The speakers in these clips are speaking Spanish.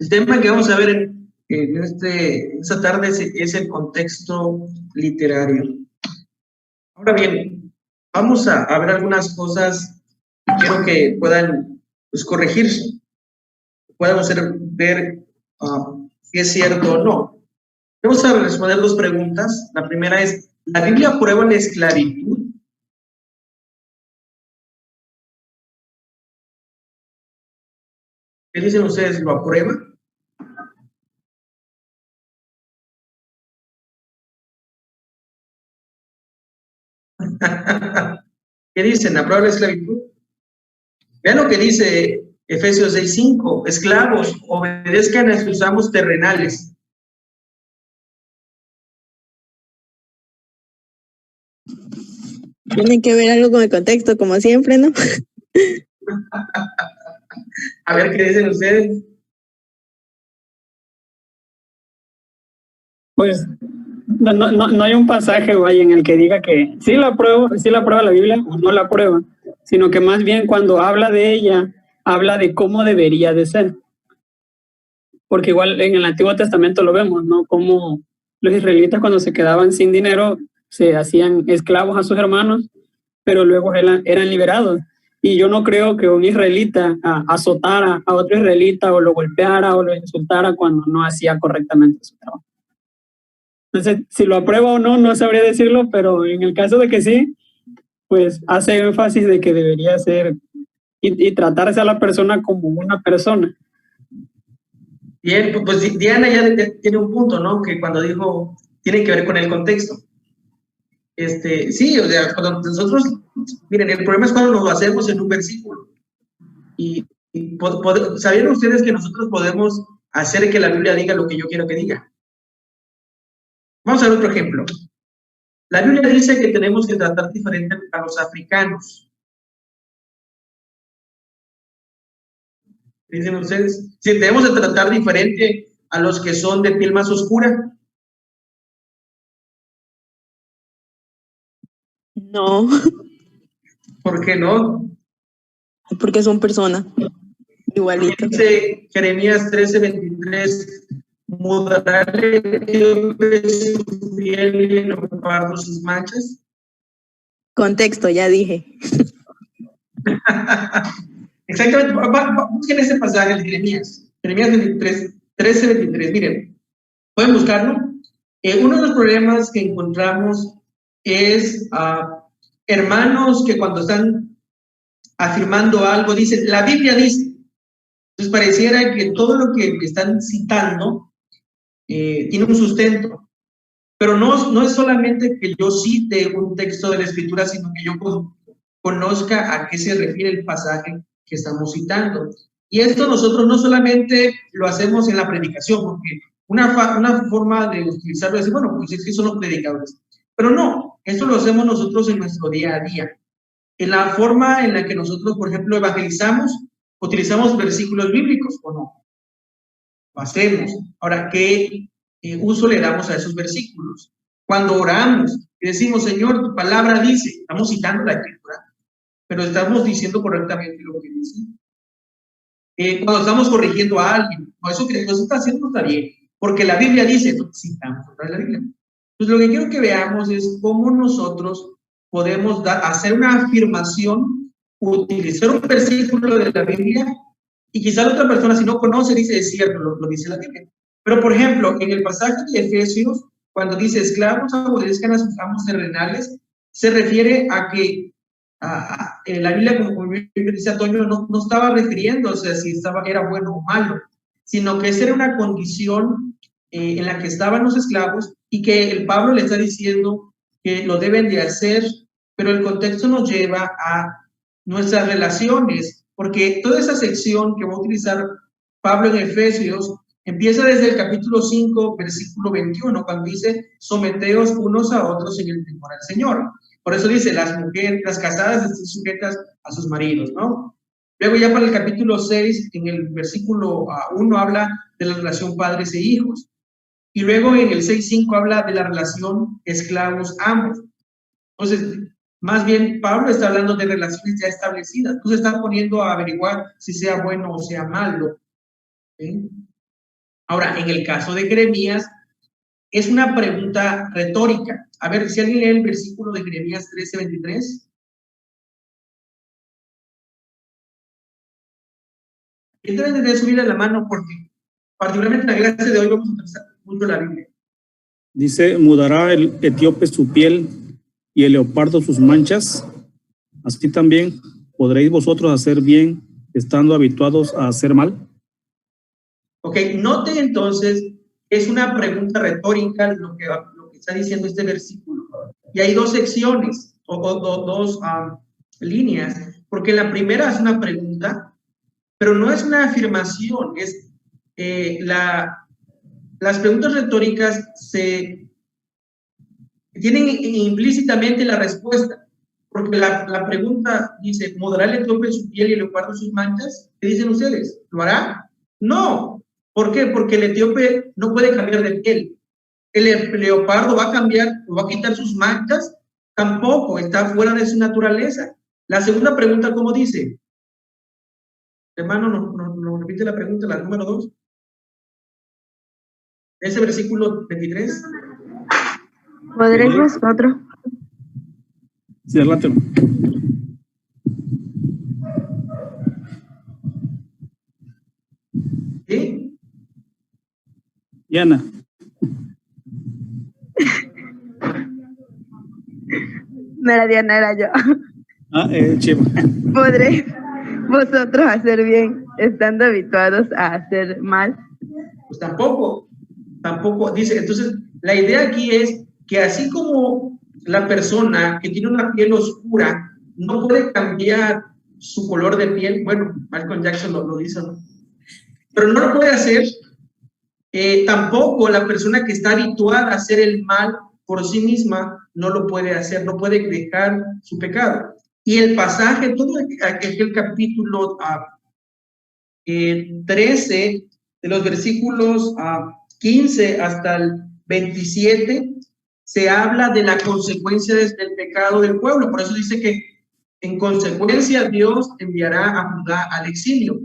El tema que vamos a ver esta tarde es el contexto literario. Ahora bien, vamos a ver algunas cosas que quiero que puedan pues, corregirse, puedan ver si es cierto o no. Vamos a responder dos preguntas. La primera es, ¿la Biblia aprueba la esclavitud? ¿Qué dicen ustedes? ¿Lo aprueba? ¿Qué dicen? ¿Aprueba la esclavitud? Vean lo que dice Efesios 6:5. Esclavos, obedezcan a sus amos terrenales. Tiene que ver algo con el contexto, como siempre, ¿no? A ver qué dicen ustedes. Pues no hay un pasaje, vaya, en el que diga que sí la aprueba la Biblia o no la aprueba, sino que más bien cuando habla de ella, habla de cómo debería de ser. Porque igual en el Antiguo Testamento lo vemos, ¿no? Como los israelitas cuando se quedaban sin dinero se hacían esclavos a sus hermanos, pero luego eran liberados. Y yo no creo que un israelita azotara a otro israelita o lo golpeara o lo insultara cuando no hacía correctamente su trabajo. Entonces, si lo aprueba o no, no sabría decirlo, pero en el caso de que sí, pues hace énfasis de que debería ser y tratarse a la persona como una persona. Bien, pues Diana ya tiene un punto, ¿no? Que cuando dijo, tiene que ver con el contexto. Sí, o sea, cuando nosotros, miren, el problema es cuando lo hacemos en un versículo. Y ¿sabían ustedes que nosotros podemos hacer que la Biblia diga lo que yo quiero que diga? Vamos a ver otro ejemplo. La Biblia dice que tenemos que tratar diferente a los africanos. ¿Dicen ustedes? Si debemos de tratar diferente a los que son de piel más oscura. No. ¿Por qué no? Porque son personas igualitas. Dice Jeremías 13:23, ¿mudará el etíope su piel y el leopardo sus manchas? Contexto, ya dije. Exactamente, busquen ese pasaje de Jeremías 13:23, miren, pueden buscarlo. Uno de los problemas que encontramos es hermanos que cuando están afirmando algo dicen, la Biblia dice. Entonces pareciera que todo lo que están citando tiene un sustento, pero no es solamente que yo cite un texto de la Escritura, sino que yo conozca a qué se refiere el pasaje que estamos citando. Y esto nosotros no solamente lo hacemos en la predicación, porque una forma de utilizarlo es decir, bueno, pues es que son los predicadores. Pero no, esto lo hacemos nosotros en nuestro día a día. En la forma en la que nosotros, por ejemplo, evangelizamos, utilizamos versículos bíblicos o no. Lo hacemos. Ahora, ¿qué uso le damos a esos versículos? Cuando oramos y decimos, Señor, tu palabra dice, estamos citando la Escritura, pero estamos diciendo correctamente lo que dice. Cuando estamos corrigiendo a alguien, no, eso que está haciendo está bien, porque la Biblia dice, citamos la Biblia. Pues lo que quiero que veamos es cómo nosotros podemos hacer una afirmación, utilizar un versículo de la Biblia, y quizá la otra persona, si no conoce, dice, es cierto, lo dice la Biblia. Pero, por ejemplo, en el pasaje de Efesios, cuando dice, esclavos obedezcan a sus amos terrenales, se refiere a que la Biblia, como dice Antonio, no estaba refiriéndose a si era bueno o malo, sino que esa era una condición en la que estaban los esclavos y que el Pablo le está diciendo que lo deben de hacer, pero el contexto nos lleva a nuestras relaciones, porque toda esa sección que va a utilizar Pablo en Efesios empieza desde el capítulo 5, versículo 21, cuando dice, someteos unos a otros en el temor al Señor. Por eso dice, las mujeres, las casadas estén sujetas a sus maridos, ¿no? Luego ya para el capítulo 6, en el versículo 1 habla de la relación padres e hijos. Y luego en el 6:5 habla de la relación esclavos-amos. Entonces, más bien Pablo está hablando de relaciones ya establecidas. No se está poniendo a averiguar si sea bueno o sea malo. ¿Sí? Ahora, en el caso de Jeremías, es una pregunta retórica. A ver, si alguien lee el versículo de Jeremías 13:23. Deben de subir a la mano porque particularmente en la clase de hoy vamos a utilizar mucho la Biblia. Dice, mudará el etíope su piel y el leopardo sus manchas. Así también podréis vosotros hacer bien estando habituados a hacer mal. Ok, note entonces, es una pregunta retórica lo que está diciendo este versículo. Y hay dos secciones o dos líneas, porque la primera es una pregunta, pero no es una afirmación, es las preguntas retóricas tienen implícitamente la respuesta, porque la pregunta dice, ¿mudará el etíope su piel y el leopardo sus manchas? ¿Qué dicen ustedes? ¿Lo hará? No. ¿Por qué? Porque el etíope no puede cambiar de piel. El leopardo va a cambiar, va a quitar sus manchas, tampoco, está fuera de su naturaleza. La segunda pregunta, ¿cómo dice? Hermano, nos repite la pregunta, la número 2. Ese versículo 23. ¿Podréis vosotros? Sí, adelante. ¿Sí? Diana. No era Diana, era yo. Chema. ¿Podréis vosotros hacer bien estando habituados a hacer mal? Pues tampoco dice. Entonces, la idea aquí es que así como la persona que tiene una piel oscura no puede cambiar su color de piel, bueno, Michael Jackson lo dice, ¿no? Pero no lo puede hacer, tampoco la persona que está habituada a hacer el mal por sí misma no lo puede hacer, no puede dejar su pecado. Y el pasaje, todo aquel capítulo 13, de los versículos 15 hasta el 27, se habla de la consecuencia del pecado del pueblo. Por eso dice que en consecuencia Dios enviará a Judá al exilio.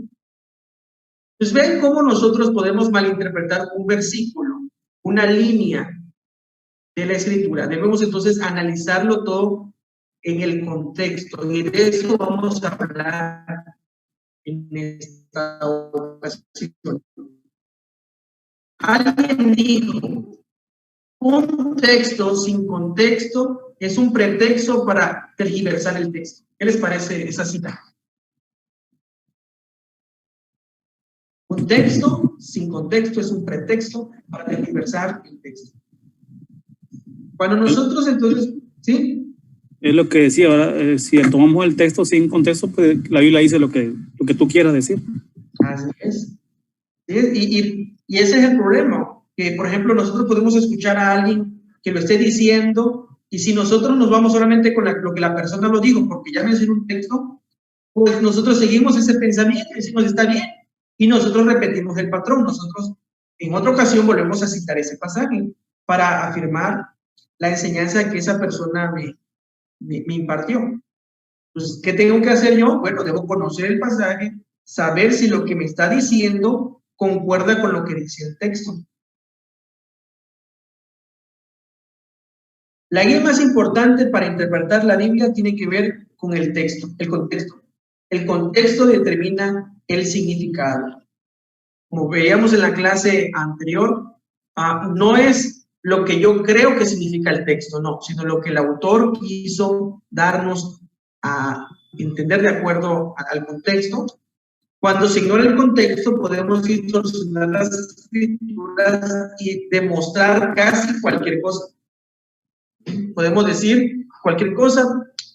Pues ven cómo nosotros podemos malinterpretar un versículo, una línea de la escritura. Debemos entonces analizarlo todo en el contexto, y de eso vamos a hablar en esta ocasión. Alguien dijo, un texto sin contexto es un pretexto para tergiversar el texto. ¿Qué les parece esa cita? Un texto sin contexto es un pretexto para tergiversar el texto. Cuando nosotros entonces, ¿sí? Es lo que decía, ahora si tomamos el texto sin contexto, pues la Biblia dice lo que tú quieras decir. Así es. ¿Sí? Y ese es el problema, que por ejemplo nosotros podemos escuchar a alguien que lo esté diciendo, y si nosotros nos vamos solamente con lo que la persona lo dijo, porque ya mencionó un texto, pues nosotros seguimos ese pensamiento y decimos está bien, y nosotros repetimos el patrón. Nosotros en otra ocasión volvemos a citar ese pasaje para afirmar la enseñanza que esa persona me impartió. Entonces, ¿qué tengo que hacer yo? Bueno, debo conocer el pasaje, saber si lo que me está diciendo concuerda con lo que dice el texto. La guía más importante para interpretar la Biblia tiene que ver con el texto, el contexto. El contexto determina el significado. Como veíamos en la clase anterior, no es lo que yo creo que significa el texto, no, sino lo que el autor quiso darnos a entender de acuerdo al contexto. Cuando se ignora el contexto, podemos distorsionar las escrituras y demostrar casi cualquier cosa. Podemos decir cualquier cosa,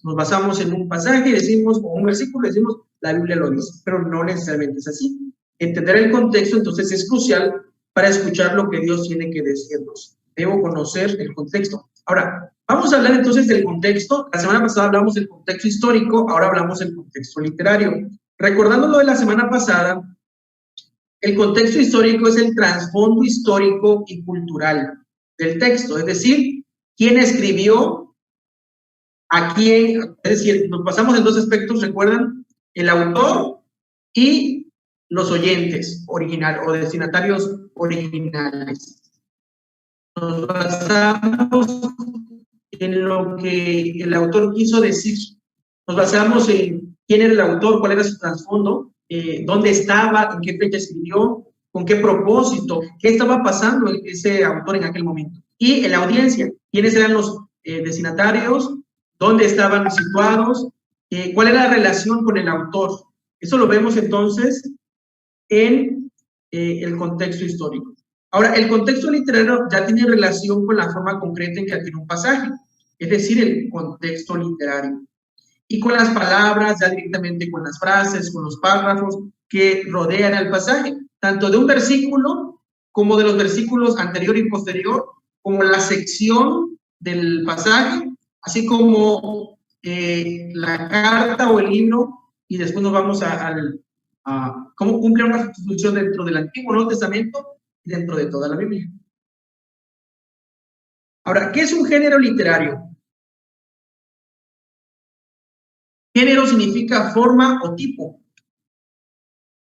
nos basamos en un pasaje y decimos, o un versículo, decimos, la Biblia lo dice, pero no necesariamente es así. Entender el contexto, entonces, es crucial para escuchar lo que Dios tiene que decirnos. Debo conocer el contexto. Ahora, vamos a hablar entonces del contexto. La semana pasada hablamos del contexto histórico, ahora hablamos del contexto literario. Recordando lo de la semana pasada, el contexto histórico es el trasfondo histórico y cultural del texto, es decir, quién escribió, a quién, es decir, nos pasamos en dos aspectos, ¿recuerdan? El autor y los oyentes originales o destinatarios originales. Nos basamos en lo que el autor quiso decir. Nos basamos en quién era el autor, cuál era su trasfondo, dónde estaba, en qué fecha escribió, con qué propósito, qué estaba pasando ese autor en aquel momento. Y en la audiencia, quiénes eran los destinatarios, dónde estaban situados, cuál era la relación con el autor. Eso lo vemos entonces en el contexto histórico. Ahora, el contexto literario ya tiene relación con la forma concreta en que adquiere un pasaje, es decir, el contexto literario. Y con las palabras, ya directamente con las frases, con los párrafos que rodean el pasaje, tanto de un versículo como de los versículos anterior y posterior, como la sección del pasaje, así como la carta o el libro, y después nos vamos a cómo cumple una función dentro del Antiguo Nuevo Testamento y dentro de toda la Biblia. Ahora, ¿qué es un género literario? Género significa forma o tipo.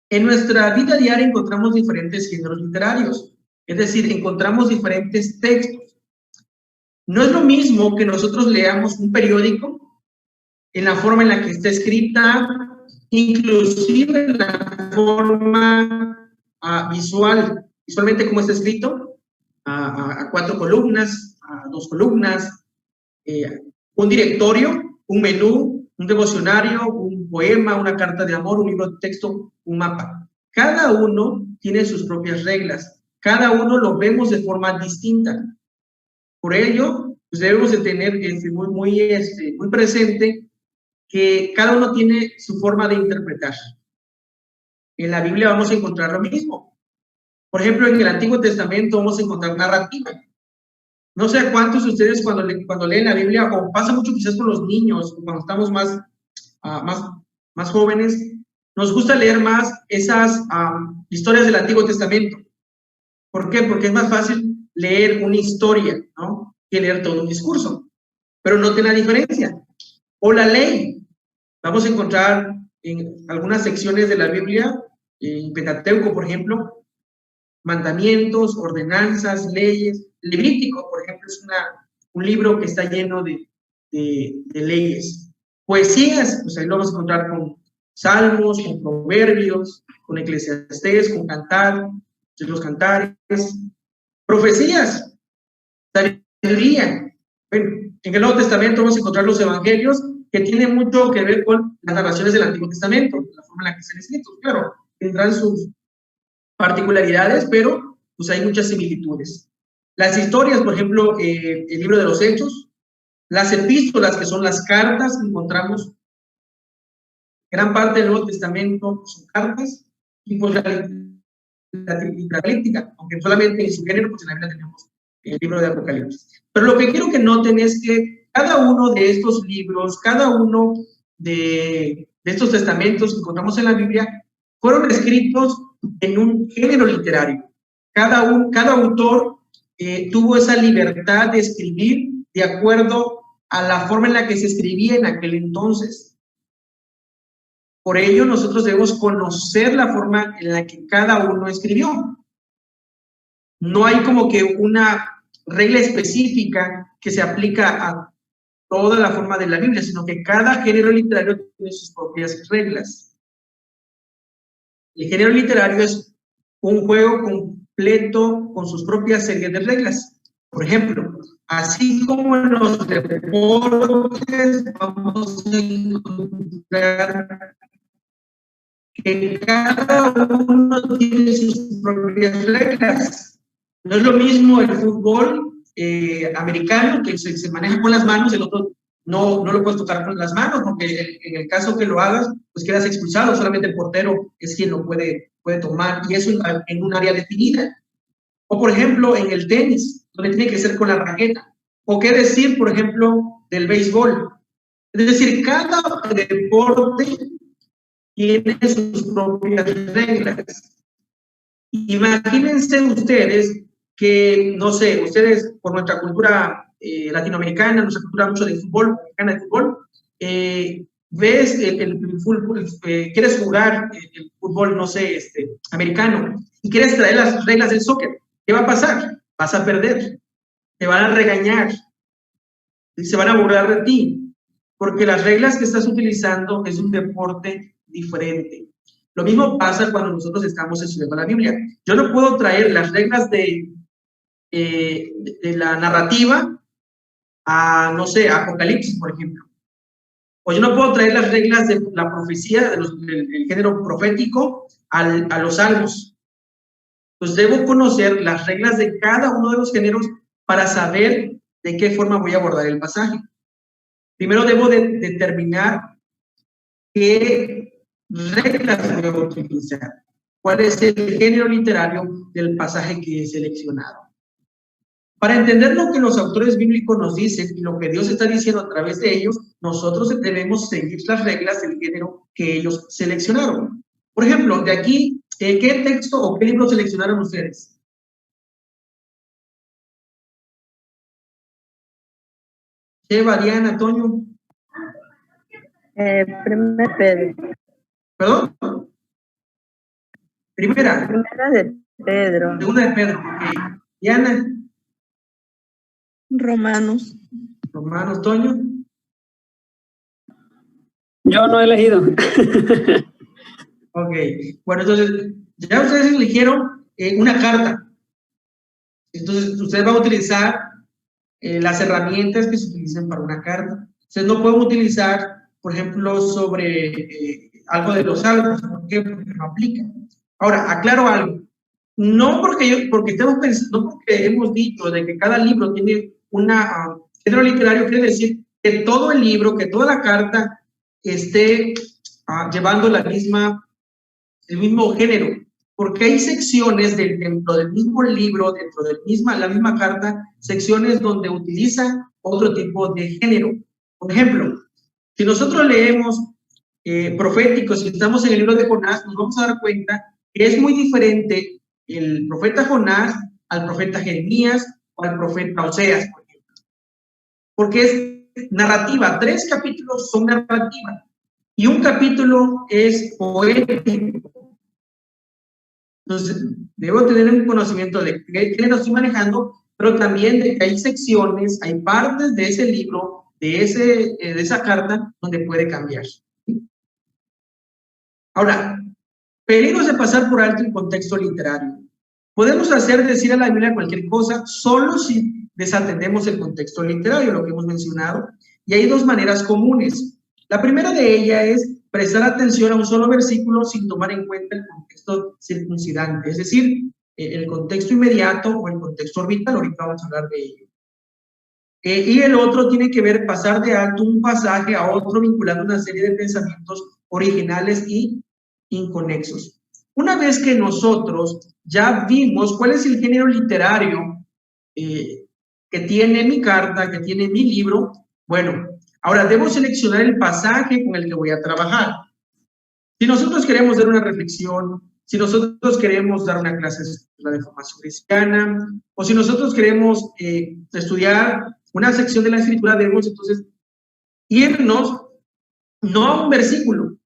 En nuestra vida diaria encontramos diferentes géneros literarios, es decir, encontramos diferentes textos. No es lo mismo que nosotros leamos un periódico en la forma en la que está escrita, inclusive en la forma visualmente como está escrito, a 4 columnas, a 2 columnas, un directorio, un menú, un devocionario, un poema, una carta de amor, un libro de texto, un mapa. Cada uno tiene sus propias reglas, cada uno lo vemos de forma distinta. Por ello, pues debemos de tener muy presente que cada uno tiene su forma de interpretar. En la Biblia vamos a encontrar lo mismo. Por ejemplo, en el Antiguo Testamento vamos a encontrar narrativa. No sé a cuántos de ustedes cuando leen la Biblia, o pasa mucho quizás con los niños, cuando estamos más jóvenes, nos gusta leer más esas historias del Antiguo Testamento. ¿Por qué? Porque es más fácil leer una historia, ¿no?, que leer todo un discurso. Pero noten la diferencia. O la ley. Vamos a encontrar en algunas secciones de la Biblia, en Pentateuco, por ejemplo, mandamientos, ordenanzas, leyes. Levítico, por ejemplo, es un libro que está lleno de leyes. Poesías, pues ahí lo vamos a encontrar con salmos, con proverbios, con Eclesiastés, con cantar, los cantares. Profecías, sabiduría. Bueno, en el Nuevo Testamento vamos a encontrar los evangelios, que tienen mucho que ver con las narraciones del Antiguo Testamento, la forma en la que están escritos. Claro, tendrán sus particularidades, pero pues hay muchas similitudes. Las historias, por ejemplo, el libro de los Hechos, las epístolas, que son las cartas que encontramos, gran parte del Nuevo Testamento son cartas, y pues la Apocalíptica, aunque solamente en su género, pues en la Biblia tenemos el libro de Apocalipsis. Pero lo que quiero que noten es que cada uno de estos libros, cada uno de estos testamentos que encontramos en la Biblia, fueron escritos en un género literario. Cada autor tuvo esa libertad de escribir de acuerdo a la forma en la que se escribía en aquel entonces. Por ello, nosotros debemos conocer la forma en la que cada uno escribió. No hay como que una regla específica que se aplica a toda la forma de la Biblia, sino que cada género literario tiene sus propias reglas. El género literario es un juego completo con sus propias series de reglas. Por ejemplo, así como en los deportes vamos a encontrar que cada uno tiene sus propias reglas. No es lo mismo el fútbol americano, que se maneja con las manos, el otro no lo puedes tocar con las manos, porque en el caso que lo hagas, pues quedas expulsado, solamente el portero es quien lo puede tomar, y eso en un área definida. O por ejemplo, en el tenis, donde tiene que ser con la raqueta. O qué decir, por ejemplo, del béisbol. Es decir, cada deporte tiene sus propias reglas. Imagínense ustedes que, no sé, ustedes por nuestra cultura latinoamericana, nuestra cultura mucho de fútbol, mexicana de fútbol, ves el fútbol, quieres jugar el fútbol, no sé, americano, y quieres traer las reglas del soccer, ¿qué va a pasar? Vas a perder, te van a regañar, y se van a burlar de ti, porque las reglas que estás utilizando es un deporte diferente. Lo mismo pasa cuando nosotros estamos estudiando la Biblia. Yo no puedo traer las reglas de la narrativa a, no sé, a Apocalipsis, por ejemplo. O yo no puedo traer las reglas de la profecía, del género profético, a los salmos. Pues debo conocer las reglas de cada uno de los géneros para saber de qué forma voy a abordar el pasaje. Primero debo de determinar qué reglas voy a utilizar, cuál es el género literario del pasaje que he seleccionado. Para entender lo que los autores bíblicos nos dicen y lo que Dios está diciendo a través de ellos, nosotros debemos seguir las reglas del género que ellos seleccionaron. Por ejemplo, de aquí, ¿qué texto o qué libro seleccionaron ustedes? Eva, Diana, Toño. Primera Pedro. ¿Perdón? Primera. Primera de Pedro. Segunda de Pedro. Okay. Diana. Romanos. Romanos, Toño. Yo no he elegido. Ok. Bueno, entonces, ya ustedes eligieron una carta. Entonces, ustedes van a utilizar las herramientas que se utilizan para una carta. Ustedes no pueden utilizar, por ejemplo, sobre algo de los salmos. ¿Por qué? Porque no aplica. Ahora, aclaro algo. No porque estemos pensando, no porque hemos dicho de que cada libro tiene una género literario, quiere decir que todo el libro, que toda la carta esté llevando el mismo género, porque hay secciones dentro del mismo libro, dentro de la misma carta, secciones donde utiliza otro tipo de género. Por ejemplo, si nosotros leemos proféticos y estamos en el libro de Jonás, nos vamos a dar cuenta que es muy diferente el profeta Jonás al profeta Jeremías o al profeta Oseas, por ejemplo. Porque es narrativa, 3 capítulos son narrativa y un capítulo es poético. Entonces, debo tener un conocimiento de qué lo estoy manejando, pero también de que hay secciones, hay partes de ese libro, de esa carta, donde puede cambiar. Ahora, peligros de pasar por alto el contexto literario. Podemos decir a la Biblia cualquier cosa solo si desatendemos el contexto literario, lo que hemos mencionado, y hay 2 maneras comunes. La primera de ellas es prestar atención a un solo versículo sin tomar en cuenta el contexto circuncidante, es decir, el contexto inmediato o el contexto orbital, ahorita vamos a hablar de ello. Y el otro tiene que ver pasar de alto un pasaje a otro vinculando una serie de pensamientos originales y inconexos. Una vez que nosotros ya vimos cuál es el género literario que tiene mi carta, que tiene mi libro, bueno, ahora debo seleccionar el pasaje con el que voy a trabajar. Si nosotros queremos dar una reflexión, si nosotros queremos dar una clase de formación cristiana, o si nosotros queremos estudiar una sección de la Escritura, debemos entonces irnos no a un versículo,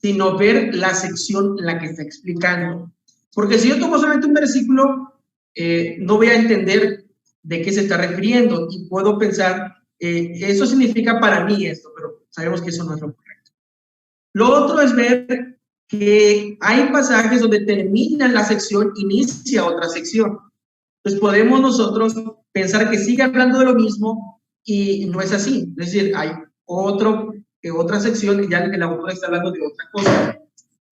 sino ver la sección en la que está explicando. Porque si yo tomo solamente un versículo, no voy a entender de qué se está refiriendo y puedo pensar, eso significa para mí esto, pero sabemos que eso no es lo correcto. Lo otro es ver que hay pasajes donde termina la sección, inicia otra sección. Entonces podemos nosotros pensar que sigue hablando de lo mismo y no es así. Es decir, hay otra sección y ya el autor está hablando de otra cosa.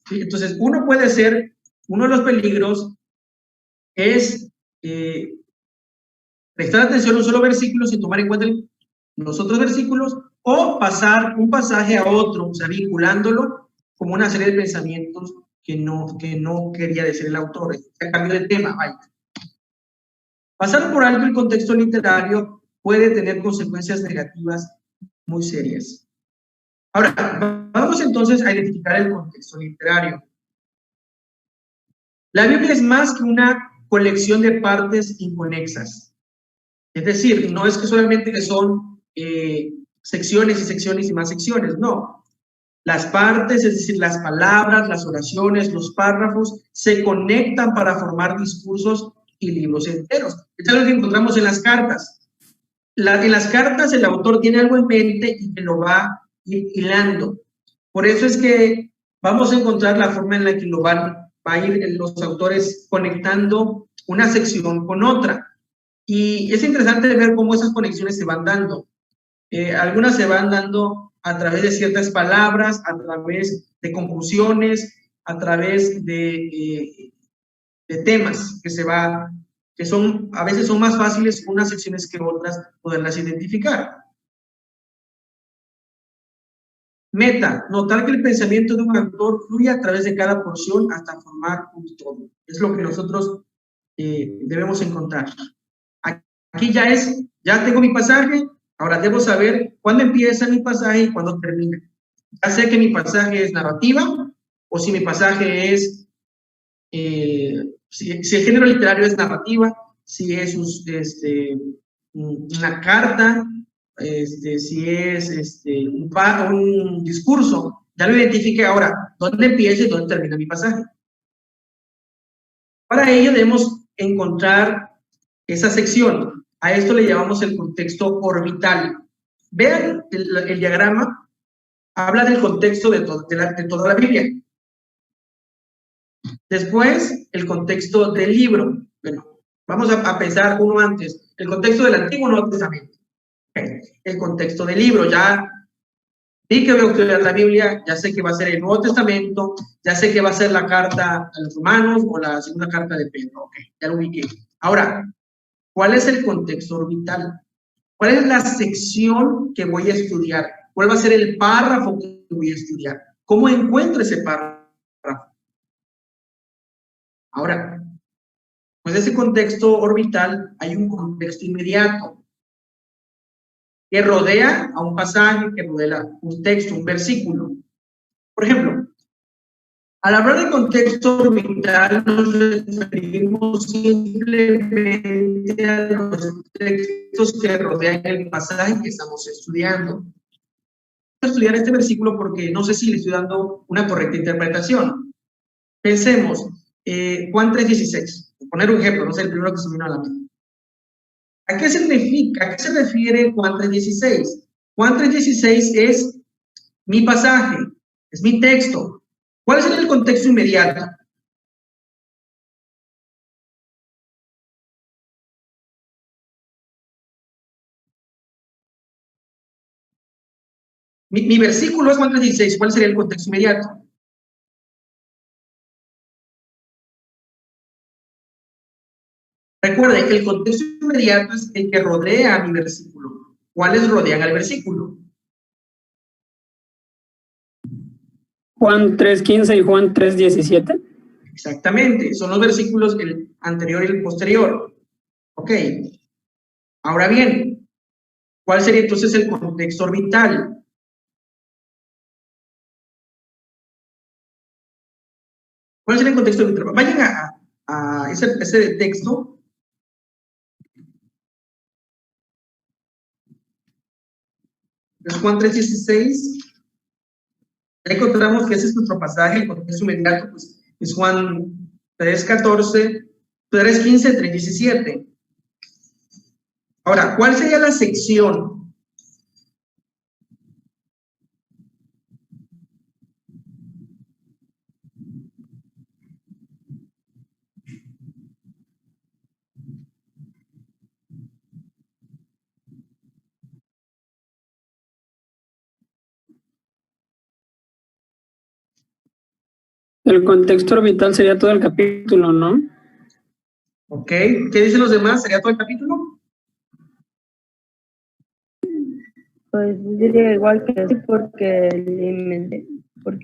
¿Sí? Entonces, uno de los peligros es prestar atención a un solo versículo sin tomar en cuenta los otros versículos o pasar un pasaje a otro, o sea, vinculándolo como una serie de pensamientos que no quería decir el autor. Cambio de tema, vaya. Pasar por alto el contexto literario puede tener consecuencias negativas muy serias. Ahora, vamos entonces a identificar el contexto literario. La Biblia es más que una colección de partes inconexas. Es decir, no es que solamente son secciones y secciones y más secciones, no. Las partes, es decir, las palabras, las oraciones, los párrafos, se conectan para formar discursos y libros enteros. Es algo que encontramos en las cartas. En las cartas el autor tiene algo en mente y te lo va a ir hilando. Por eso es que vamos a encontrar la forma en la que lo va a ir los autores conectando una sección con otra. Y es interesante ver cómo esas conexiones se van dando. Algunas se van dando a través de ciertas palabras, a través de conclusiones, a través de temas que son, a veces son más fáciles unas secciones que otras poderlas identificar. Meta, notar que el pensamiento de un autor fluye a través de cada porción hasta formar un todo. Es lo que nosotros debemos encontrar. Aquí ya tengo mi pasaje, ahora debo saber cuándo empieza mi pasaje y cuándo termina. Ya sé que mi pasaje es narrativa, o si mi pasaje es, si el género literario es narrativa, si es una carta, si es un discurso, ya lo identifique. Ahora, ¿dónde empieza y dónde termina mi pasaje? Para ello debemos encontrar esa sección. A esto le llamamos el contexto orbital. Vean el diagrama, habla del contexto de toda la Biblia. Después, el contexto del libro. Bueno, vamos a pensar uno antes. El contexto del Antiguo Nuevo Testamento. El contexto del libro. Ya vi que voy a estudiar la Biblia, ya sé que va a ser el Nuevo Testamento, ya sé que va a ser la carta a los Romanos o la segunda carta de Pedro. Ok, ya lo ubiqué. Ahora, ¿cuál es el contexto orbital? ¿Cuál es la sección que voy a estudiar? ¿Cuál va a ser el párrafo que voy a estudiar? ¿Cómo encuentro ese párrafo? Ahora, pues ese contexto orbital hay un contexto inmediato que rodea a un pasaje, que rodea un texto, un versículo. Por ejemplo, al hablar de contexto orbital nos referimos simplemente a los textos que rodean el pasaje que estamos estudiando. Voy a estudiar este versículo porque no sé si le estoy dando una correcta interpretación. Pensemos, Juan 3:16, por poner un ejemplo, no sé, el primero que se me vino a la mente. ¿A qué se refiere Juan 3:16? Juan 3:16 es mi pasaje, es mi texto. ¿Cuál es el contexto inmediato? Mi versículo es Juan 3:16. ¿Cuál sería el contexto inmediato? Recuerden, el contexto inmediato es el que rodea mi versículo. ¿Cuáles rodean al versículo? Juan 3:15 y Juan 3:17. Exactamente, son los versículos el anterior y el posterior. Ok. Ahora bien, ¿cuál sería entonces el contexto orbital? ¿Cuál sería el contexto orbital? Vayan a ese texto. Es Juan 3:16. Ya encontramos que ese es nuestro pasaje, el contexto inmediato, pues, es Juan 3:14, 3:15, 3:17. Ahora, ¿cuál sería la sección? El contexto orbital sería todo el capítulo, ¿no? Ok, ¿qué dicen los demás? ¿Sería todo el capítulo? Pues diría igual que sí, porque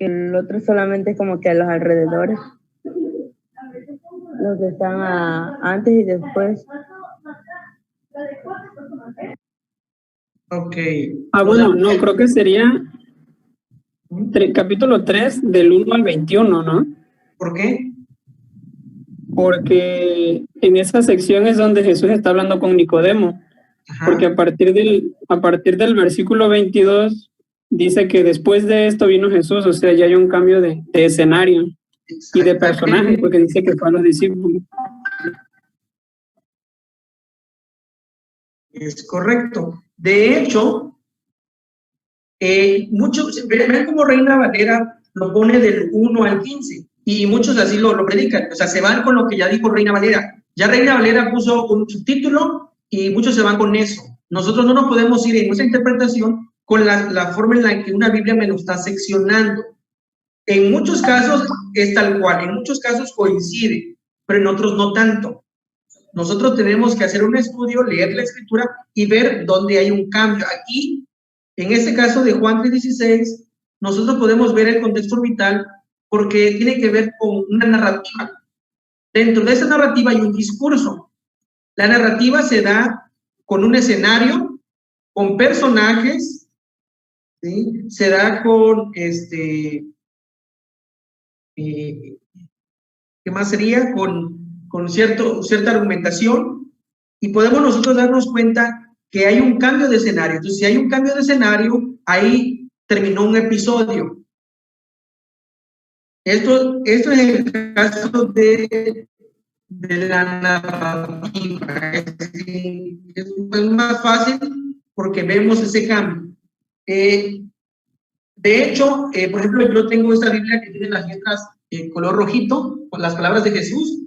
el otro solamente es como que a los alrededores, los que están antes y después. Ok. Bueno, no, creo que sería capítulo 3 del 1 al 21, ¿no? ¿Por qué? Porque en esa sección es donde Jesús está hablando con Nicodemo Ajá. Porque a partir del versículo 22 dice que después de esto vino Jesús, o sea, ya hay un cambio de escenario y de personaje, porque dice que fue a los discípulos. Es correcto. De hecho, muchos, vean cómo Reina Valera lo pone del 1 al 15, y muchos así lo predican, o sea, se van con lo que ya dijo Reina Valera. Ya Reina Valera puso un subtítulo y muchos se van con eso. Nosotros no nos podemos ir en nuestra interpretación con la forma en la que una Biblia me lo está seccionando. En muchos casos es tal cual, en muchos casos coincide, pero en otros no tanto. Nosotros tenemos que hacer un estudio, leer la escritura y ver dónde hay un cambio. Aquí, en este caso de Juan 3:16, nosotros podemos ver el contexto orbital porque tiene que ver con una narrativa. Dentro de esa narrativa hay un discurso. La narrativa se da con un escenario, con personajes, ¿sí? Se da con ¿qué más sería? Con cierta argumentación, y podemos nosotros darnos cuenta que hay un cambio de escenario. Entonces, si hay un cambio de escenario, ahí terminó un episodio. Esto es el caso de la narrativa. Es más fácil porque vemos ese cambio. De hecho, por ejemplo, yo tengo esta Biblia que tiene las letras color rojito, con las palabras de Jesús,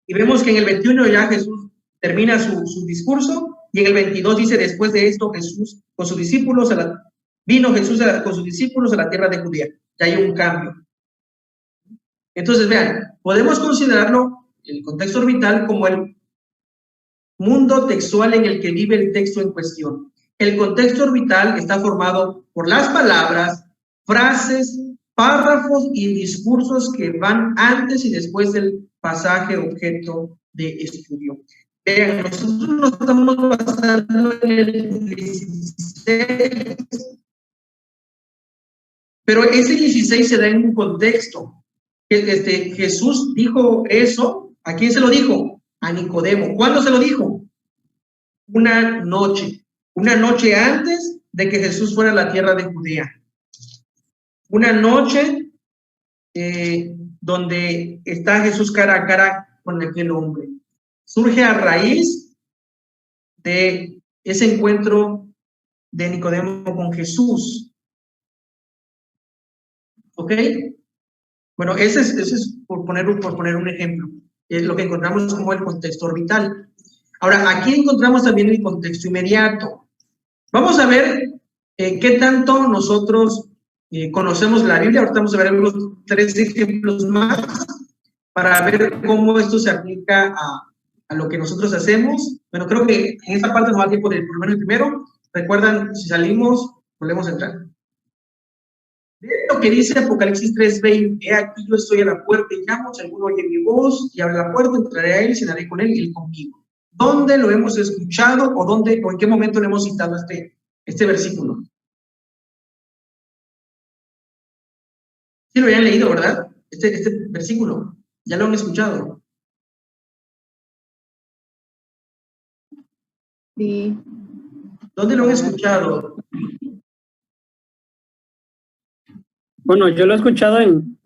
y vemos que en el 21 ya Jesús termina su discurso, y en el 22 dice, después de esto Jesús con sus discípulos, vino Jesús con sus discípulos a la tierra de Judea. Ya hay un cambio. Entonces, vean, podemos considerarlo, el contexto orbital, como el mundo textual en el que vive el texto en cuestión. El contexto orbital está formado por las palabras, frases, párrafos y discursos que van antes y después del pasaje objeto de estudio. Vean, nosotros nos estamos basando en el 16, pero ese 16 se da en un contexto. Jesús dijo eso, ¿a quién se lo dijo? A Nicodemo. ¿Cuándo se lo dijo? Una noche antes de que Jesús fuera a la tierra de Judea. Una noche donde está Jesús cara a cara con aquel hombre. Surge a raíz de ese encuentro de Nicodemo con Jesús. ¿Ok? Bueno, ese es por poner un ejemplo. Es lo que encontramos como el contexto orbital. Ahora, aquí encontramos también el contexto inmediato. Vamos a ver qué tanto nosotros conocemos la Biblia. Ahorita vamos a ver unos 3 ejemplos más para ver cómo esto se aplica a lo que nosotros hacemos. Bueno, creo que en esta parte nos va tiempo de por lo menos el primero. Recuerdan, si salimos, volvemos a entrar. Vean lo que dice Apocalipsis 3:20. He aquí yo estoy a la puerta y llamo, si alguno oye mi voz y abre la puerta, entraré a él, cenaré con él y él conmigo. ¿Dónde lo hemos escuchado o en qué momento le hemos citado este versículo? Sí lo habían leído, ¿verdad? Este versículo, ya lo han escuchado. Sí. ¿Dónde lo han escuchado? Bueno, yo lo he escuchado en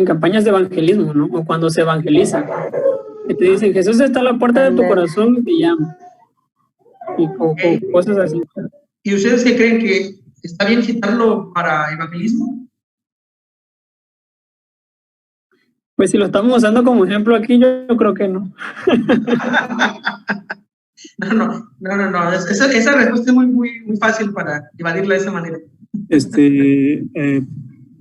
campañas de evangelismo, ¿no? O cuando se evangeliza. Que te dicen, Jesús está a la puerta de tu corazón y te llama. O cosas así. ¿Y ustedes qué creen, que está bien citarlo para evangelismo? Pues si lo estamos usando como ejemplo aquí, yo creo que no. No. Esa respuesta es muy fácil para evadirla de esa manera.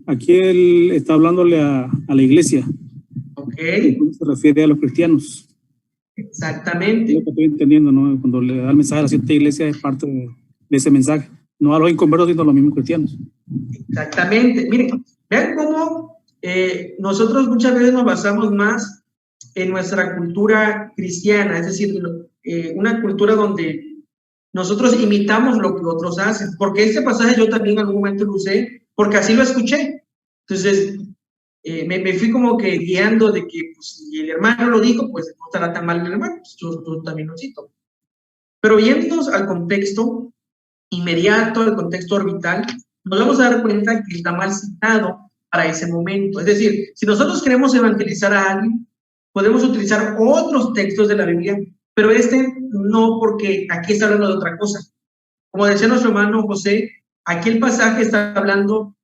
Aquí él está hablándole a la iglesia. Ok. Se refiere a los cristianos. Exactamente. Lo que estoy entendiendo, ¿no? Cuando le da el mensaje a la cierta iglesia es parte de ese mensaje. No a los inconversos, sino a los mismos cristianos. Exactamente. Miren, vean cómo nosotros muchas veces nos basamos más en nuestra cultura cristiana, es decir, una cultura donde nosotros imitamos lo que otros hacen, porque este pasaje yo también en algún momento lo usé, porque así lo escuché. Entonces, me fui como que guiando de que pues, si el hermano lo dijo, pues no estará tan mal el hermano, pues yo también lo cito. Pero yéndonos al contexto inmediato, al contexto orbital, nos vamos a dar cuenta que está mal citado para ese momento. Es decir, si nosotros queremos evangelizar a alguien, podemos utilizar otros textos de la Biblia, pero este no, porque aquí está hablando de otra cosa. Como decía nuestro hermano José, aquí el pasaje está hablando,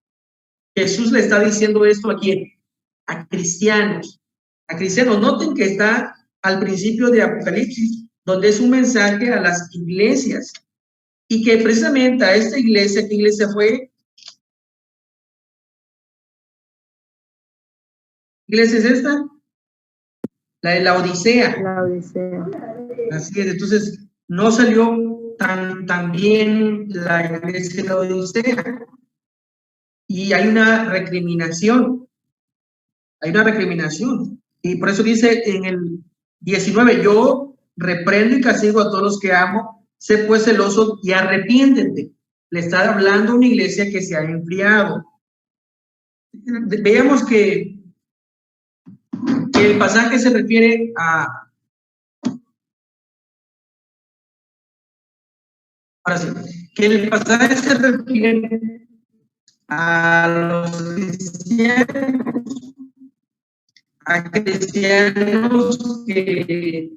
Jesús le está diciendo esto a quién, a cristianos. A cristianos, noten que está al principio de Apocalipsis, donde es un mensaje a las iglesias. Y que precisamente a esta iglesia, ¿qué iglesia fue? ¿Qué iglesia es esta? La de la Odisea. La Odisea. Así es, entonces no salió tan bien la iglesia de la Odisea. Y hay una recriminación. Hay una recriminación. Y por eso dice en el 19, yo reprendo y castigo a todos los que amo, sé pues celoso y arrepiéntete. Le está hablando a una iglesia que se ha enfriado. Veamos que el pasaje se refiere a... Ahora sí, que el pasaje se refiere a los cristianos que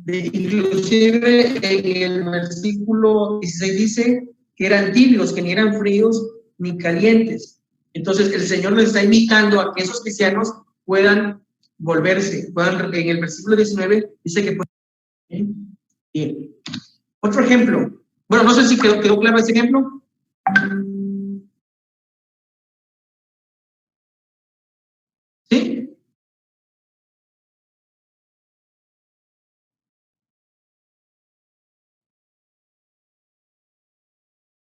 inclusive en el versículo 16 dice que eran tibios, que ni eran fríos ni calientes. Entonces el Señor nos está invitando a que esos cristianos puedan volverse, en el versículo 19 dice que pueden. Bien. Otro ejemplo. Bueno, no sé si quedó claro ese ejemplo. ¿Sí?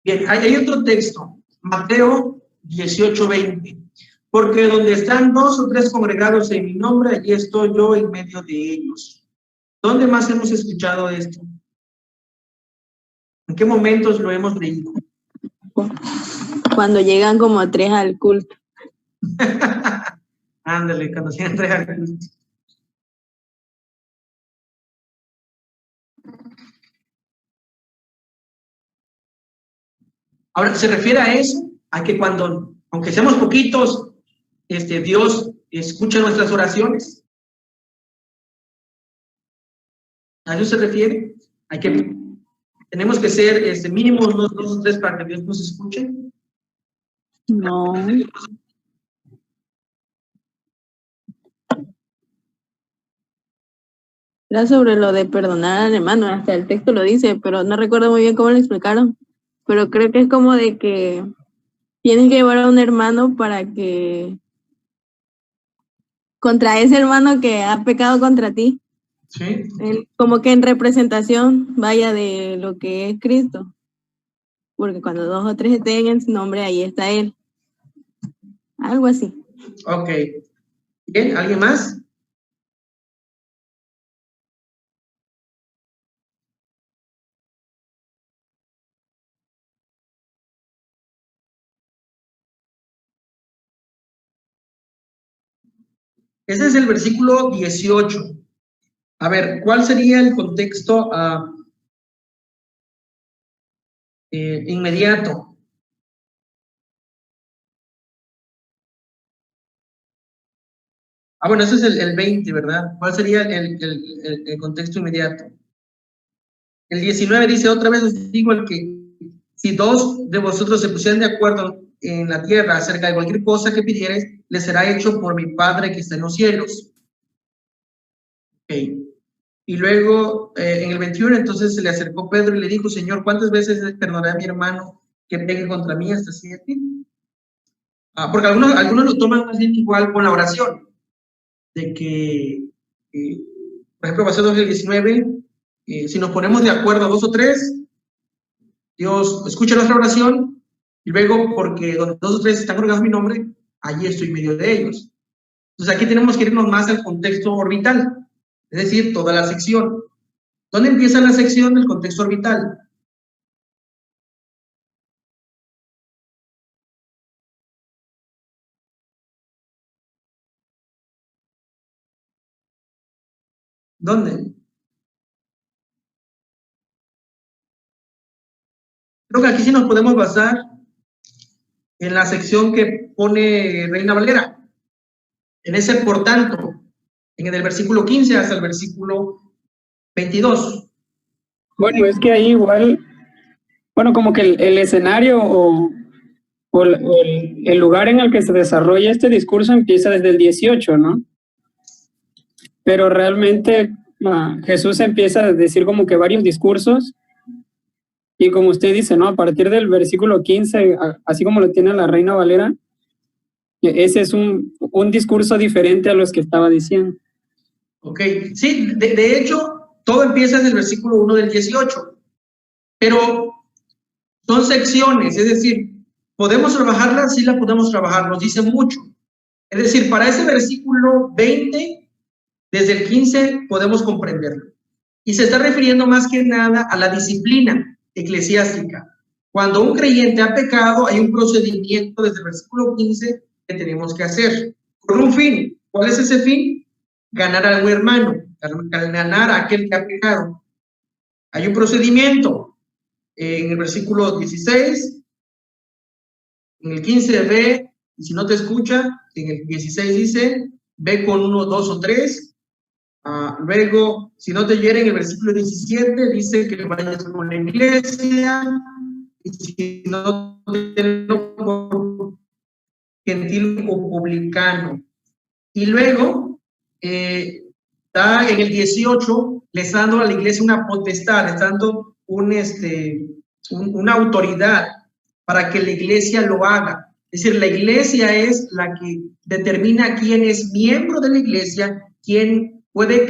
Bien, hay otro texto, Mateo 18:20. Porque donde están dos o tres congregados en mi nombre, allí estoy yo en medio de ellos. ¿Dónde más hemos escuchado esto? ¿En qué momentos lo hemos leído? Cuando llegan como tres al culto. Ándale, cuando se entrega el culto. Ahora, se refiere a eso, a que cuando, aunque seamos poquitos, Dios escucha nuestras oraciones. ¿A eso se refiere? Tenemos que ser mínimo unos 2 o 3 para que Dios nos escuche. No. Era sobre lo de perdonar al hermano, hasta el texto lo dice, pero no recuerdo muy bien cómo lo explicaron. Pero creo que es como de que tienes que llevar a un hermano para que contra ese hermano que ha pecado contra ti, Sí. como que en representación vaya de lo que es Cristo, porque cuando 2 o 3 estén en su nombre, ahí está Él. Algo así. Ok. Bien, ¿alguien más? Ese es el versículo 18. A ver, ¿cuál sería el contexto inmediato? Bueno, ese es el 20, ¿verdad? ¿Cuál sería el contexto inmediato? El 19 dice, otra vez os digo el que si 2 de vosotros se pusieran de acuerdo en la tierra acerca de cualquier cosa que pidierais, les será hecho por mi Padre que está en los cielos. Okay. Y luego, en el 21, entonces se le acercó Pedro y le dijo, Señor, ¿cuántas veces perdonaré a mi hermano que pegue contra mí? ¿Hasta 7? Porque algunos lo toman más bien igual con la oración, de que, por ejemplo, pasando el 19, si nos ponemos de acuerdo 2 o 3, Dios escucha nuestra oración, y luego, porque donde 2 o 3 están congregados mi nombre, allí estoy en medio de ellos. Entonces aquí tenemos que irnos más al contexto orbital, es decir, toda la sección. ¿Dónde empieza la sección del contexto orbital? ¿Dónde? Creo que aquí sí nos podemos basar en la sección que pone Reina Valera, en ese por tanto, en el versículo 15 hasta el versículo 22. Bueno, es que ahí igual, bueno, como que el escenario o el lugar en el que se desarrolla este discurso empieza desde el 18, ¿no? Pero realmente Jesús empieza a decir como que varios discursos y como usted dice, ¿no? A partir del versículo 15, así como lo tiene la Reina Valera, ese es un discurso diferente a los que estaba diciendo. Ok, sí, de hecho, todo empieza en el versículo 1 del 18, pero son secciones, es decir, ¿podemos trabajarlas? Sí la podemos trabajar, nos dice mucho. Es decir, para ese versículo 20, desde el 15 podemos comprenderlo. Y se está refiriendo más que nada a la disciplina eclesiástica. Cuando un creyente ha pecado, hay un procedimiento desde el versículo 15 que tenemos que hacer, con un fin. ¿Cuál es ese fin? Ganar a un hermano, ganar a aquel que ha pecado. Hay un procedimiento. En el versículo 16, en el 15 ve, y si no te escucha, en el 16 dice, ve con 1, 2 o 3. Luego, si no te oyeren, en el versículo 17 dice que vayas con la iglesia, y si no te por gentil o publicano. Y luego, está en el 18, le está dando a la iglesia una potestad, le está dando una autoridad para que la iglesia lo haga. Es decir, la iglesia es la que determina quién es miembro de la iglesia, quién puede,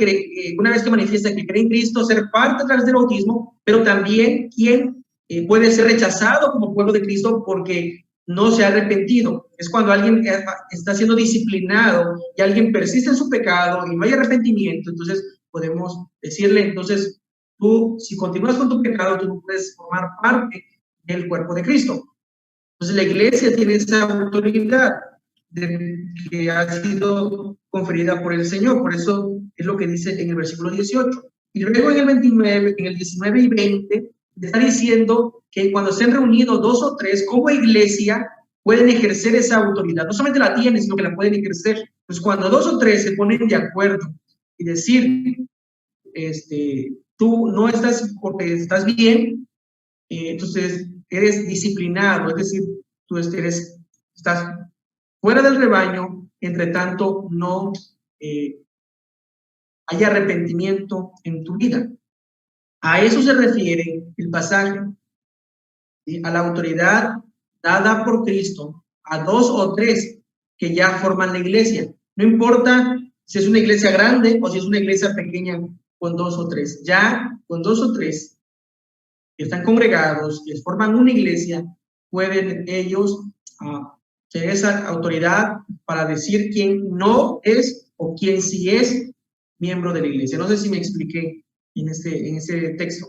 una vez que manifiesta que cree en Cristo, ser parte a través del bautismo, pero también quién puede ser rechazado como pueblo de Cristo porque no se ha arrepentido. Es cuando alguien está siendo disciplinado y alguien persiste en su pecado y no hay arrepentimiento, entonces podemos decirle, entonces, tú, si continúas con tu pecado, tú no puedes formar parte del cuerpo de Cristo. Entonces la iglesia tiene esa autoridad que ha sido conferida por el Señor, por eso es lo que dice en el versículo 18. Y luego en el 29, en el 19 y 20, está diciendo que cuando estén reunidos 2 o 3 como iglesia, pueden ejercer esa autoridad. No solamente la tienen, sino que la pueden ejercer. Pues cuando 2 o 3 se ponen de acuerdo y decir, tú no estás porque estás bien, entonces eres disciplinado, es decir, tú estás fuera del rebaño, entre tanto no hay arrepentimiento en tu vida. A eso se refiere el pasaje, ¿sí? A la autoridad dada por Cristo, a 2 o 3 que ya forman la iglesia. No importa si es una iglesia grande o si es una iglesia pequeña con 2 o 3. Ya con 2 o 3 que están congregados, que forman una iglesia, pueden ellos tener esa autoridad para decir quién no es o quién sí es miembro de la iglesia. No sé si me expliqué en ese texto.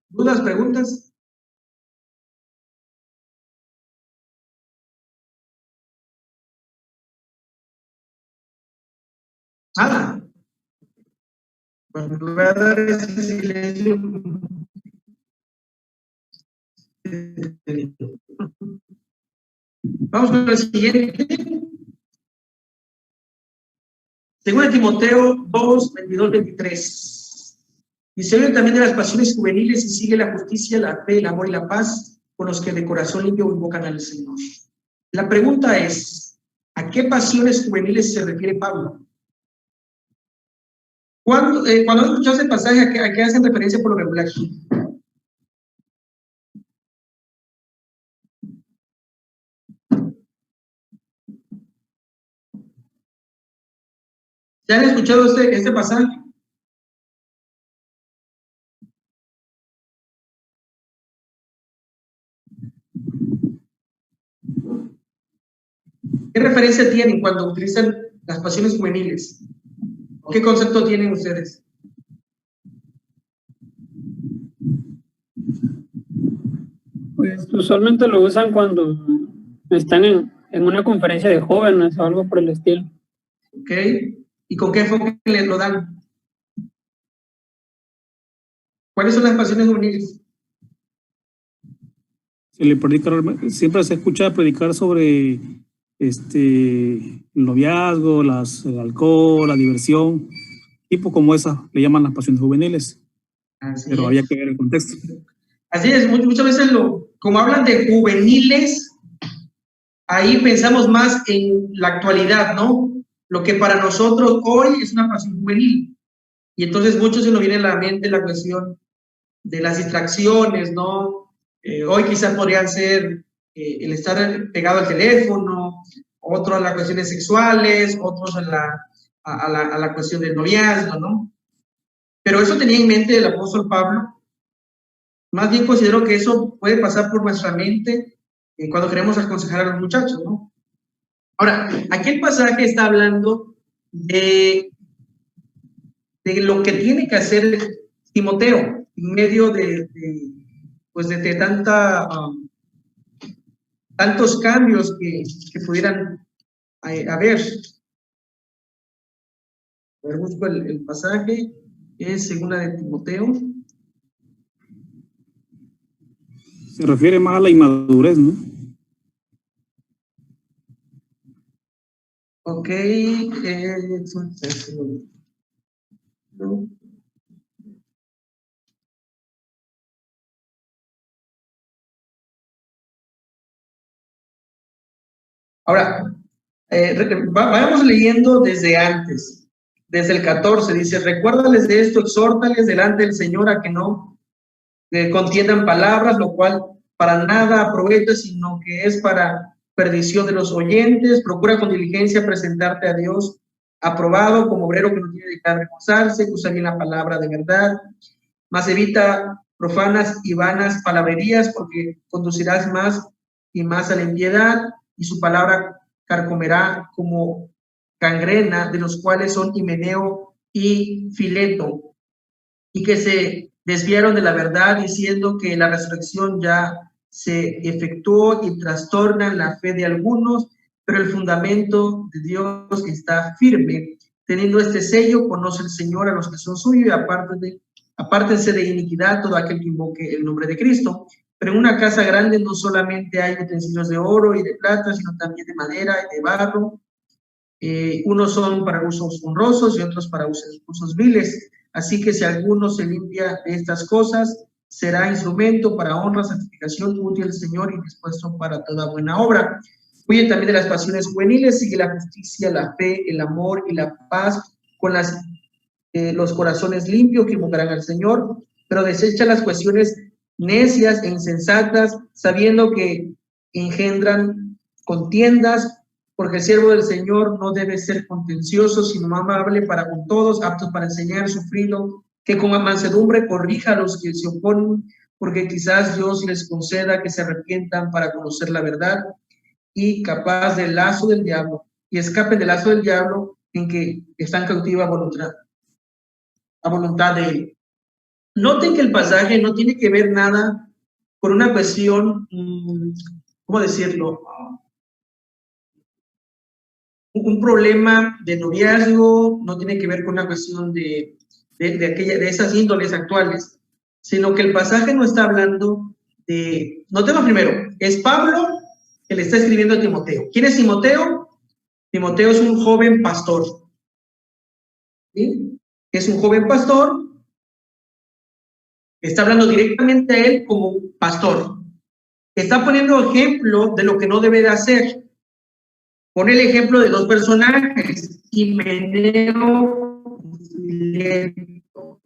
¿Dudas, preguntas? Nada. Pues me voy a dar ese silencio. Vamos con el siguiente. Según Timoteo 2, 22, 23. Dice, oye también de las pasiones juveniles y sigue la justicia, la fe, el amor y la paz con los que de corazón limpio invocan al Señor. La pregunta es, ¿a qué pasiones juveniles se refiere Pablo? Cuando escuchas el pasaje, ¿a qué hacen referencia por lo regular? ¿Ya han escuchado este pasaje? ¿Qué referencia tienen cuando utilizan las pasiones juveniles? ¿Qué concepto tienen ustedes? Pues usualmente lo usan cuando están en una conferencia de jóvenes o algo por el estilo. ¿Ok? ¿Y con qué enfoque les lo dan? ¿Cuáles son las pasiones juveniles? Se le predica, siempre se escucha predicar sobre el noviazgo, el alcohol, la diversión, tipo como esa, le llaman las pasiones juveniles. Así pero es. había que ver el contexto. Así es, muchas veces como hablan de juveniles, ahí pensamos más en la actualidad, ¿no? Lo que para nosotros hoy es una pasión juvenil. Y entonces muchos se nos viene a la mente la cuestión de las distracciones, ¿no? Hoy quizás podrían ser el estar pegado al teléfono, otros a las cuestiones sexuales, otros a la cuestión del noviazgo, ¿no? Pero eso tenía en mente el apóstol Pablo. Más bien considero que eso puede pasar por nuestra mente cuando queremos aconsejar a los muchachos, ¿no? Ahora, aquí el pasaje está hablando de lo que tiene que hacer Timoteo en medio pues de tantos cambios que pudieran haber. A ver, busco el pasaje, es segunda de Timoteo. Se refiere más a la inmadurez, ¿no? Ok, ahora, vayamos leyendo desde antes, desde el 14, dice, recuérdales de esto, exhórtales delante del Señor a que no contiendan palabras, lo cual para nada aprovecha, sino que es para perdición de los oyentes. Procura con diligencia presentarte a Dios aprobado como obrero que no tiene de qué avergonzarse, que usa bien la palabra de verdad, más evita profanas y vanas palabrerías, porque conducirás más y más a la impiedad, y su palabra carcomerá como gangrena, de los cuales son Himeneo y Fileto, y que se desviaron de la verdad diciendo que la resurrección ya se efectuó y trastornan la fe de algunos, pero el fundamento de Dios está firme. Teniendo este sello, conoce el Señor a los que son suyos y apártense de iniquidad todo aquel que invoque el nombre de Cristo. Pero en una casa grande no solamente hay utensilios de oro y de plata, sino también de madera y de barro. Unos son para usos honrosos y otros para usos viles. Así que si alguno se limpia de estas cosas, será instrumento para honra, santificación, útil al Señor y dispuesto para toda buena obra. Huye también de las pasiones juveniles, sigue la justicia, la fe, el amor y la paz con los corazones limpios que invocarán al Señor, pero desecha las cuestiones necias e insensatas, sabiendo que engendran contiendas, porque el siervo del Señor no debe ser contencioso, sino amable para con todos, aptos para enseñar, sufrido, que con mansedumbre corrija a los que se oponen, porque quizás Dios les conceda que se arrepientan para conocer la verdad y capaz del lazo del diablo, y escapen del lazo del diablo en que están cautivos a voluntad de él. Noten que el pasaje no tiene que ver nada con una cuestión, ¿cómo decirlo? Un problema de noviazgo, no tiene que ver con una cuestión de esas índoles actuales, sino que el pasaje no está hablando de... Notemos primero, es Pablo que le está escribiendo a Timoteo. ¿Quién es Timoteo? Timoteo es un joven pastor. ¿Sí? Es un joven pastor. Está hablando directamente a él como pastor. Está poniendo ejemplo de lo que no debe de hacer. Pone el ejemplo de dos personajes, Himeneo y Fileto.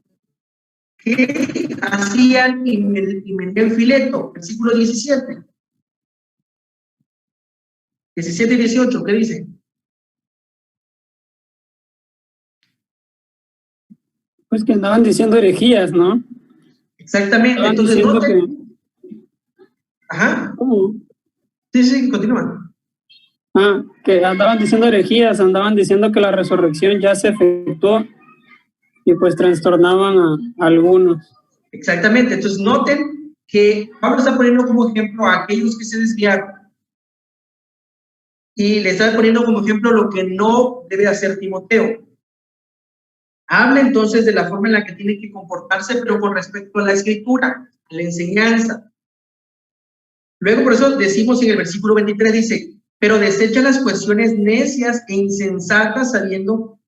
¿Qué hacían Himeneo y Fileto? Versículo 17. 17 y 18, ¿qué dice? Pues que andaban diciendo herejías, ¿no? Exactamente, Andaban entonces diciendo que... Ajá. ¿Cómo? Sí, continúa. Que andaban diciendo herejías, andaban diciendo que la resurrección ya se efectuó y pues trastornaban a algunos. Exactamente, entonces noten que Pablo está poniendo como ejemplo a aquellos que se desviaron y le está poniendo como ejemplo lo que no debe hacer Timoteo. Habla entonces de la forma en la que tiene que comportarse, pero con respecto a la escritura, a la enseñanza. Luego, por eso decimos en el versículo 23, dice, pero desecha las cuestiones necias e insensatas, sabiendo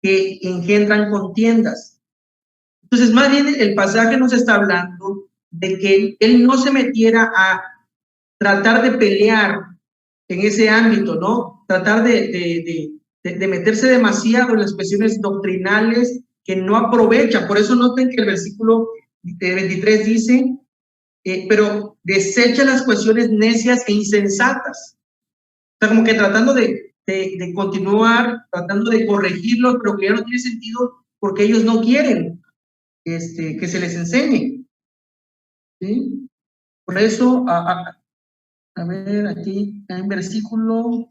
que engendran contiendas. Entonces, más bien el pasaje nos está hablando de que él no se metiera a tratar de pelear en ese ámbito, ¿no? Tratar de meterse demasiado en las cuestiones doctrinales que no aprovechan. Por eso noten que el versículo 23 dice, pero desecha las cuestiones necias e insensatas. O sea, como que tratando de continuar, tratando de corregirlo, pero que ya no tiene sentido porque ellos no quieren que se les enseñe. ¿Sí? Por eso, a ver, aquí hay un versículo.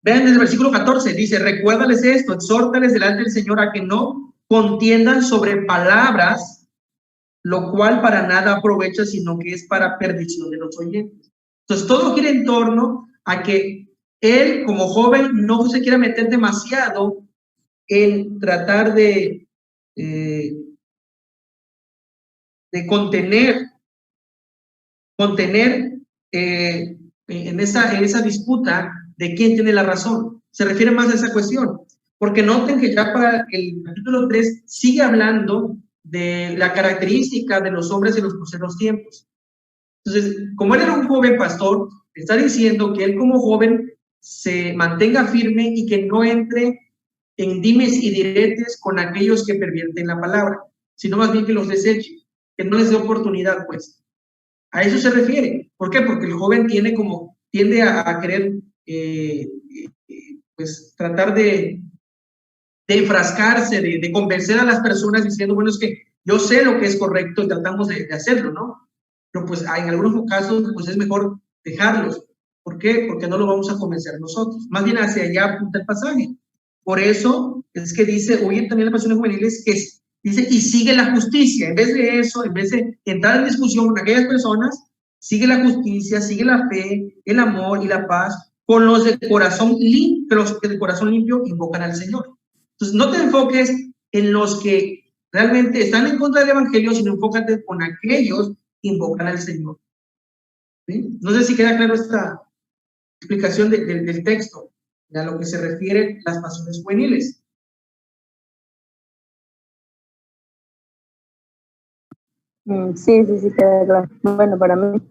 Vean el versículo 14, dice, recuérdales esto, exhórtales delante del Señor a que no contiendan sobre palabras, lo cual para nada aprovecha, sino que es para perdición de los oyentes. Entonces, todo gira en torno a que él, como joven, no se quiera meter demasiado en tratar de contener en esa disputa de quién tiene la razón. Se refiere más a esa cuestión, porque noten que ya para el capítulo 3 sigue hablando de la característica de los hombres en los próximos tiempos. Entonces, como él era un joven pastor, está diciendo que él como joven se mantenga firme y que no entre en dimes y diretes con aquellos que pervierten la palabra, sino más bien que los deseche, que no les dé oportunidad, pues. A eso se refiere. ¿Por qué? Porque el joven tiende a querer, pues, tratar de enfrascarse, de convencer a las personas diciendo, bueno, es que yo sé lo que es correcto y tratamos de hacerlo, ¿no? Pero pues en algunos casos, pues es mejor dejarlos. ¿Por qué? Porque no lo vamos a convencer nosotros. Más bien hacia allá apunta el pasaje. Por eso es que dice, huye también las pasiones juveniles, que dice, y sigue la justicia. En vez de eso, en vez de entrar en discusión con aquellas personas, sigue la justicia, sigue la fe, el amor y la paz, con los de corazón limpio, los que de corazón limpio invocan al Señor. Entonces, no te enfoques en los que realmente están en contra del Evangelio, sino enfócate con aquellos que invocan al Señor. ¿Sí? No sé si queda claro esta explicación del texto, a lo que se refiere las pasiones juveniles. Sí, queda claro. Bueno, para mí.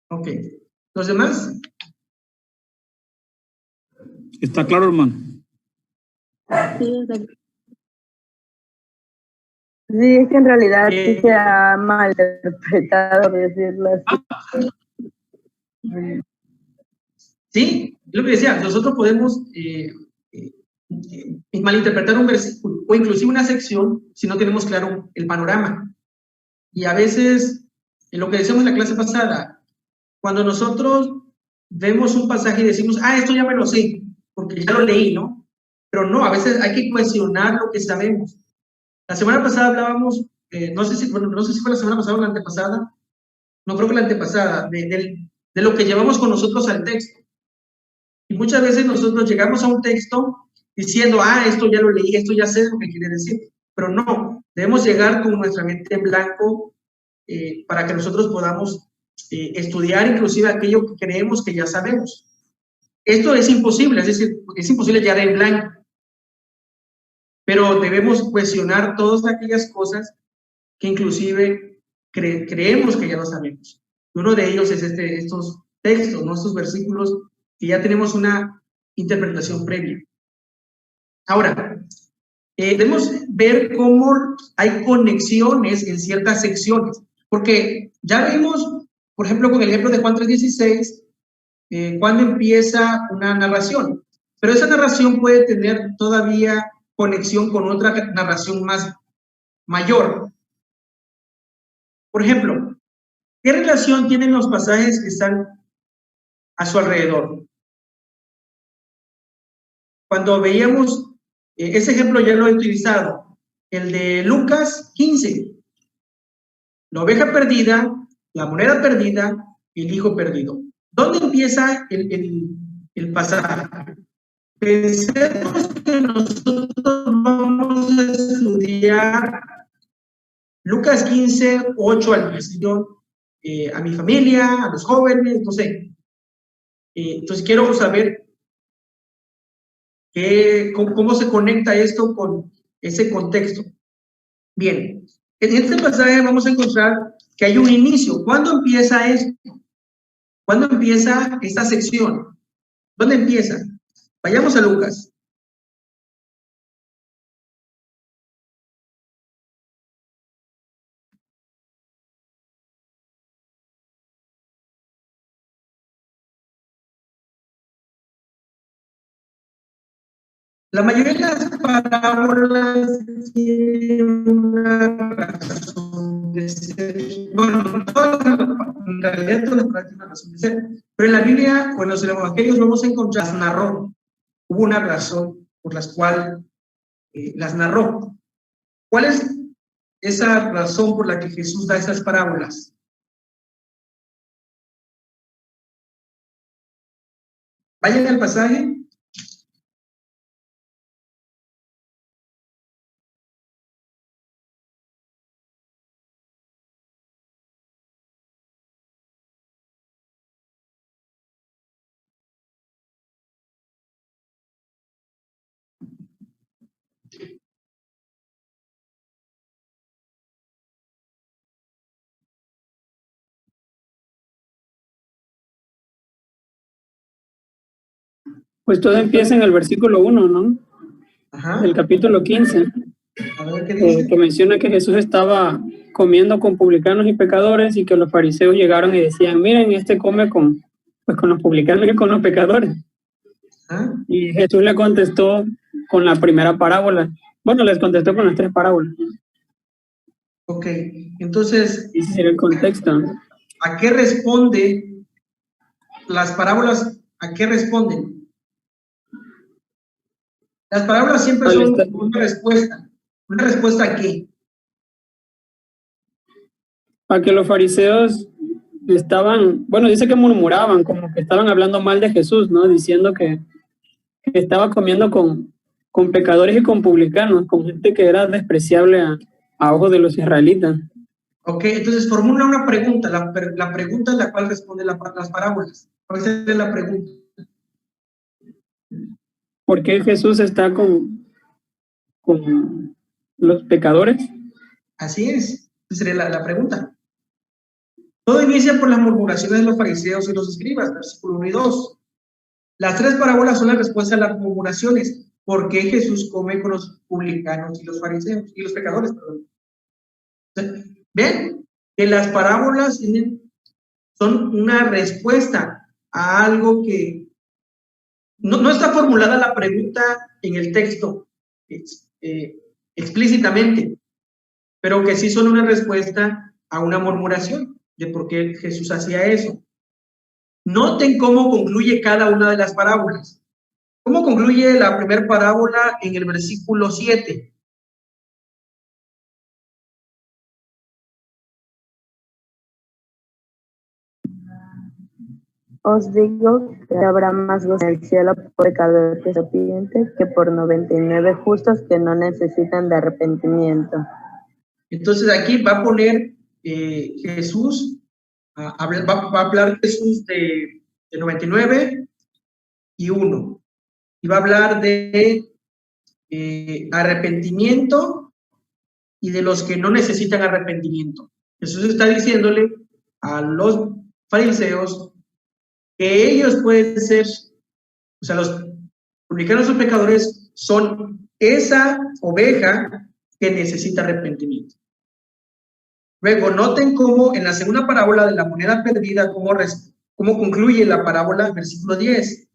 Ok. ¿Los demás? ¿Está claro, hermano? Sí, sí, es que en realidad sí se ha malinterpretado, decirlo así. Sí, es lo que decía, nosotros podemos malinterpretar un versículo o inclusive una sección si no tenemos claro el panorama. Y a veces, en lo que decíamos en la clase pasada, cuando nosotros vemos un pasaje y decimos, esto ya me lo sé, porque ya lo leí, ¿no? Pero no, a veces hay que cuestionar lo que sabemos. La semana pasada hablábamos, no sé si fue la semana pasada o la antepasada, no creo que la antepasada, de lo que llevamos con nosotros al texto. Y muchas veces nosotros llegamos a un texto diciendo, esto ya lo leí, esto ya sé lo que quiere decir. Pero no, debemos llegar con nuestra mente en blanco para que nosotros podamos estudiar inclusive aquello que creemos que ya sabemos. Esto es imposible, es decir, es imposible llegar en blanco. Pero debemos cuestionar todas aquellas cosas que inclusive creemos que ya lo sabemos. Uno de ellos es estos textos, ¿no? Estos versículos que ya tenemos una interpretación previa. Ahora, debemos ver cómo hay conexiones en ciertas secciones, porque ya vimos, por ejemplo, con el ejemplo de Juan 3:16, cuando empieza una narración, pero esa narración puede tener todavía conexión con otra narración más mayor. Por ejemplo, ¿qué relación tienen los pasajes que están a su alrededor? Cuando veíamos, ese ejemplo ya lo he utilizado, el de Lucas 15, la oveja perdida, la moneda perdida y el hijo perdido. ¿Dónde empieza el pasaje. Pensemos que nosotros vamos a estudiar Lucas 15, 8 al 10. A mi familia, a los jóvenes, no sé. Entonces quiero saber cómo se conecta esto con ese contexto. Bien, en este pasaje vamos a encontrar que hay un inicio. ¿Cuándo empieza esto? ¿Cuándo empieza esta sección? ¿Dónde empieza? Vayamos a Lucas. La mayoría de las parábolas tienen una razón de ser. Bueno, en realidad todas las parábolas tienen una razón de ser. Pero en la Biblia, bueno, en los evangelios vamos a encontrar, las narró. Hubo una razón por la cual las narró. ¿Cuál es esa razón por la que Jesús da esas parábolas? Vayan al pasaje. Pues todo empieza en el versículo 1, ¿no? Ajá. Del capítulo 15, A ver qué dice. que menciona que Jesús estaba comiendo con publicanos y pecadores y que los fariseos llegaron y decían, miren, este come con los publicanos y con los pecadores. ¿Ah? Y Jesús le contestó con la primera parábola. Bueno, les contestó con las 3 parábolas. Ok, entonces, Ese sería el contexto, ¿no? ¿a qué responde las parábolas? ¿A qué responden? Las parábolas siempre son una respuesta. ¿Una respuesta a qué? A que los fariseos estaban, bueno, dice que murmuraban, como que estaban hablando mal de Jesús, ¿no? Diciendo que estaba comiendo con pecadores y con publicanos, con gente que era despreciable a ojos de los israelitas. Ok, entonces formula una pregunta, la pregunta en la cual responde las parábolas. ¿Cuál es la pregunta? ¿Por qué Jesús está con los pecadores? Así es, esa sería la pregunta. Todo inicia por las murmuraciones de los fariseos y los escribas, versículo 1 y 2. Las 3 parábolas son la respuesta a las murmuraciones. ¿Por qué Jesús come con los publicanos y los fariseos y los pecadores? Perdón. ¿Ven? Que las parábolas son una respuesta a algo que no está formulada la pregunta en el texto explícitamente, pero que sí son una respuesta a una murmuración de por qué Jesús hacía eso. Noten cómo concluye cada una de las parábolas. ¿Cómo concluye la primera parábola en el versículo 7? Os digo que habrá más gozo en el cielo por pecador que se arrepiente que por 99 justos que no necesitan de arrepentimiento. Entonces aquí va a poner Jesús, va a hablar Jesús de 99 y 1. Y va a hablar de arrepentimiento y de los que no necesitan arrepentimiento. Jesús está diciéndole a los fariseos que ellos pueden ser, o sea, los publicanos o pecadores son esa oveja que necesita arrepentimiento. Luego, noten cómo en la segunda parábola de la moneda perdida, cómo concluye la parábola, versículo 10.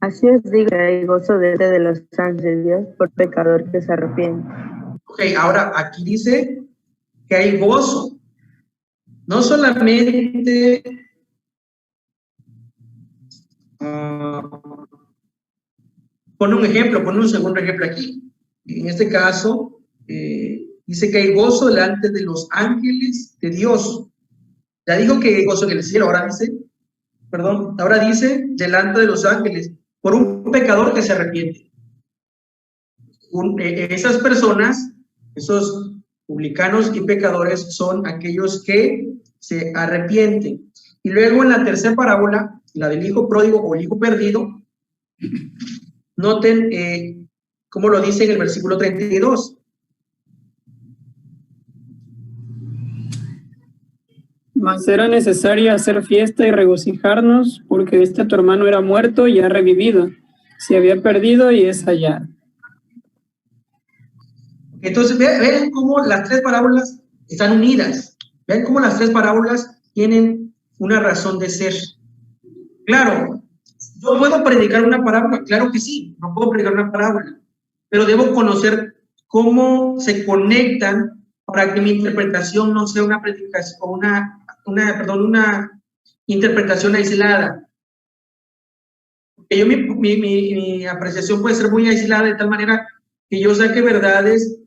Así os digo que hay gozo de los santos de Dios por pecador que se arrepiente. Ok, ahora aquí dice que hay gozo. No solamente pon un segundo ejemplo aquí. En este caso, dice que hay gozo delante de los ángeles de Dios. Ya dijo que hay gozo en el cielo, ahora dice delante de los ángeles, por un pecador que se arrepiente. Esas personas, esos publicanos y pecadores, son aquellos que se arrepienten. Y luego en la tercera parábola, la del hijo pródigo o el hijo perdido, noten cómo lo dice en el versículo 32. Mas era necesario hacer fiesta y regocijarnos, porque tu hermano era muerto y ha revivido, se había perdido y es hallado. Entonces, vean cómo las tres parábolas están unidas. Vean cómo las tres parábolas tienen una razón de ser. Claro, ¿yo puedo predicar una parábola? Claro que sí, no puedo predicar una parábola, pero debo conocer cómo se conectan para que mi interpretación no sea una predicación, una interpretación aislada. Mi apreciación puede ser muy aislada de tal manera que yo saque verdades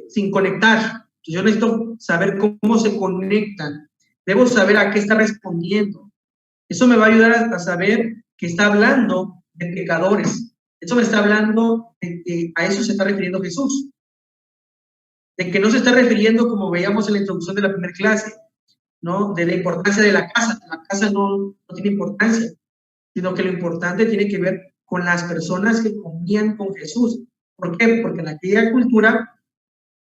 sin conectar. Yo necesito saber cómo se conectan. Debo saber a qué está respondiendo. Eso me va a ayudar a saber que está hablando de pecadores. Eso me está hablando de que a eso se está refiriendo Jesús. De que no se está refiriendo, como veíamos en la introducción de la primera clase, ¿no? De la importancia de la casa. La casa no tiene importancia, sino que lo importante tiene que ver con las personas que comían con Jesús. ¿Por qué? Porque en aquella cultura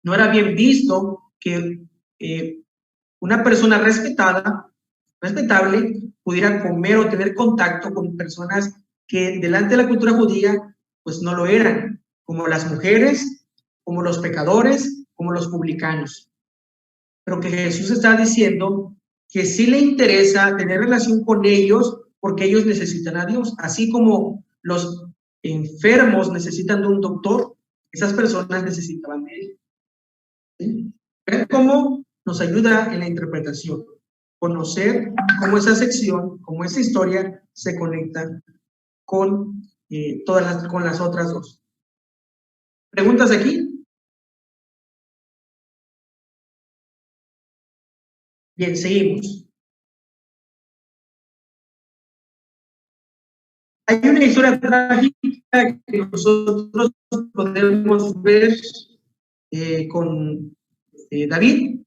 no era bien visto que una persona respetable, pudiera comer o tener contacto con personas que delante de la cultura judía, pues no lo eran, como las mujeres, como los pecadores, como los publicanos. Pero que Jesús está diciendo que sí le interesa tener relación con ellos porque ellos necesitan a Dios, así como los enfermos necesitan de un doctor, esas personas necesitaban de él. ¿Sí? Ver cómo nos ayuda en la interpretación, conocer cómo esa sección, cómo esa historia se conecta con con las otras dos. ¿Preguntas aquí? Bien, seguimos. Hay una historia trágica que nosotros podemos ver con David.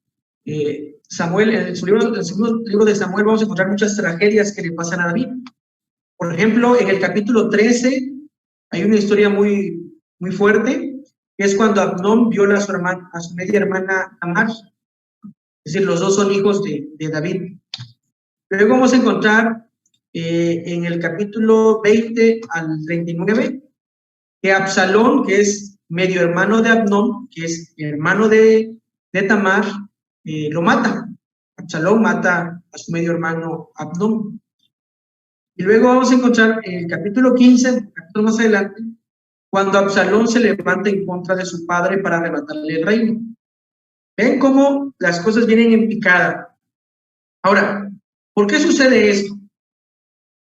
Samuel, en el segundo libro de Samuel vamos a encontrar muchas tragedias que le pasan a David. Por ejemplo, en el capítulo 13 hay una historia muy, muy fuerte, que es cuando Abnón viola a su media hermana Tamar. Es decir, los dos son hijos de David. Luego vamos a encontrar en el capítulo 20 al 39 que Absalón, que es medio hermano de Abnón, que es hermano de Tamar, lo mata. Absalón mata a su medio hermano Abnón. Y luego vamos a encontrar en el capítulo 15, capítulo más adelante, cuando Absalón se levanta en contra de su padre para arrebatarle el reino. Ven cómo las cosas vienen en picada. Ahora, ¿por qué sucede esto?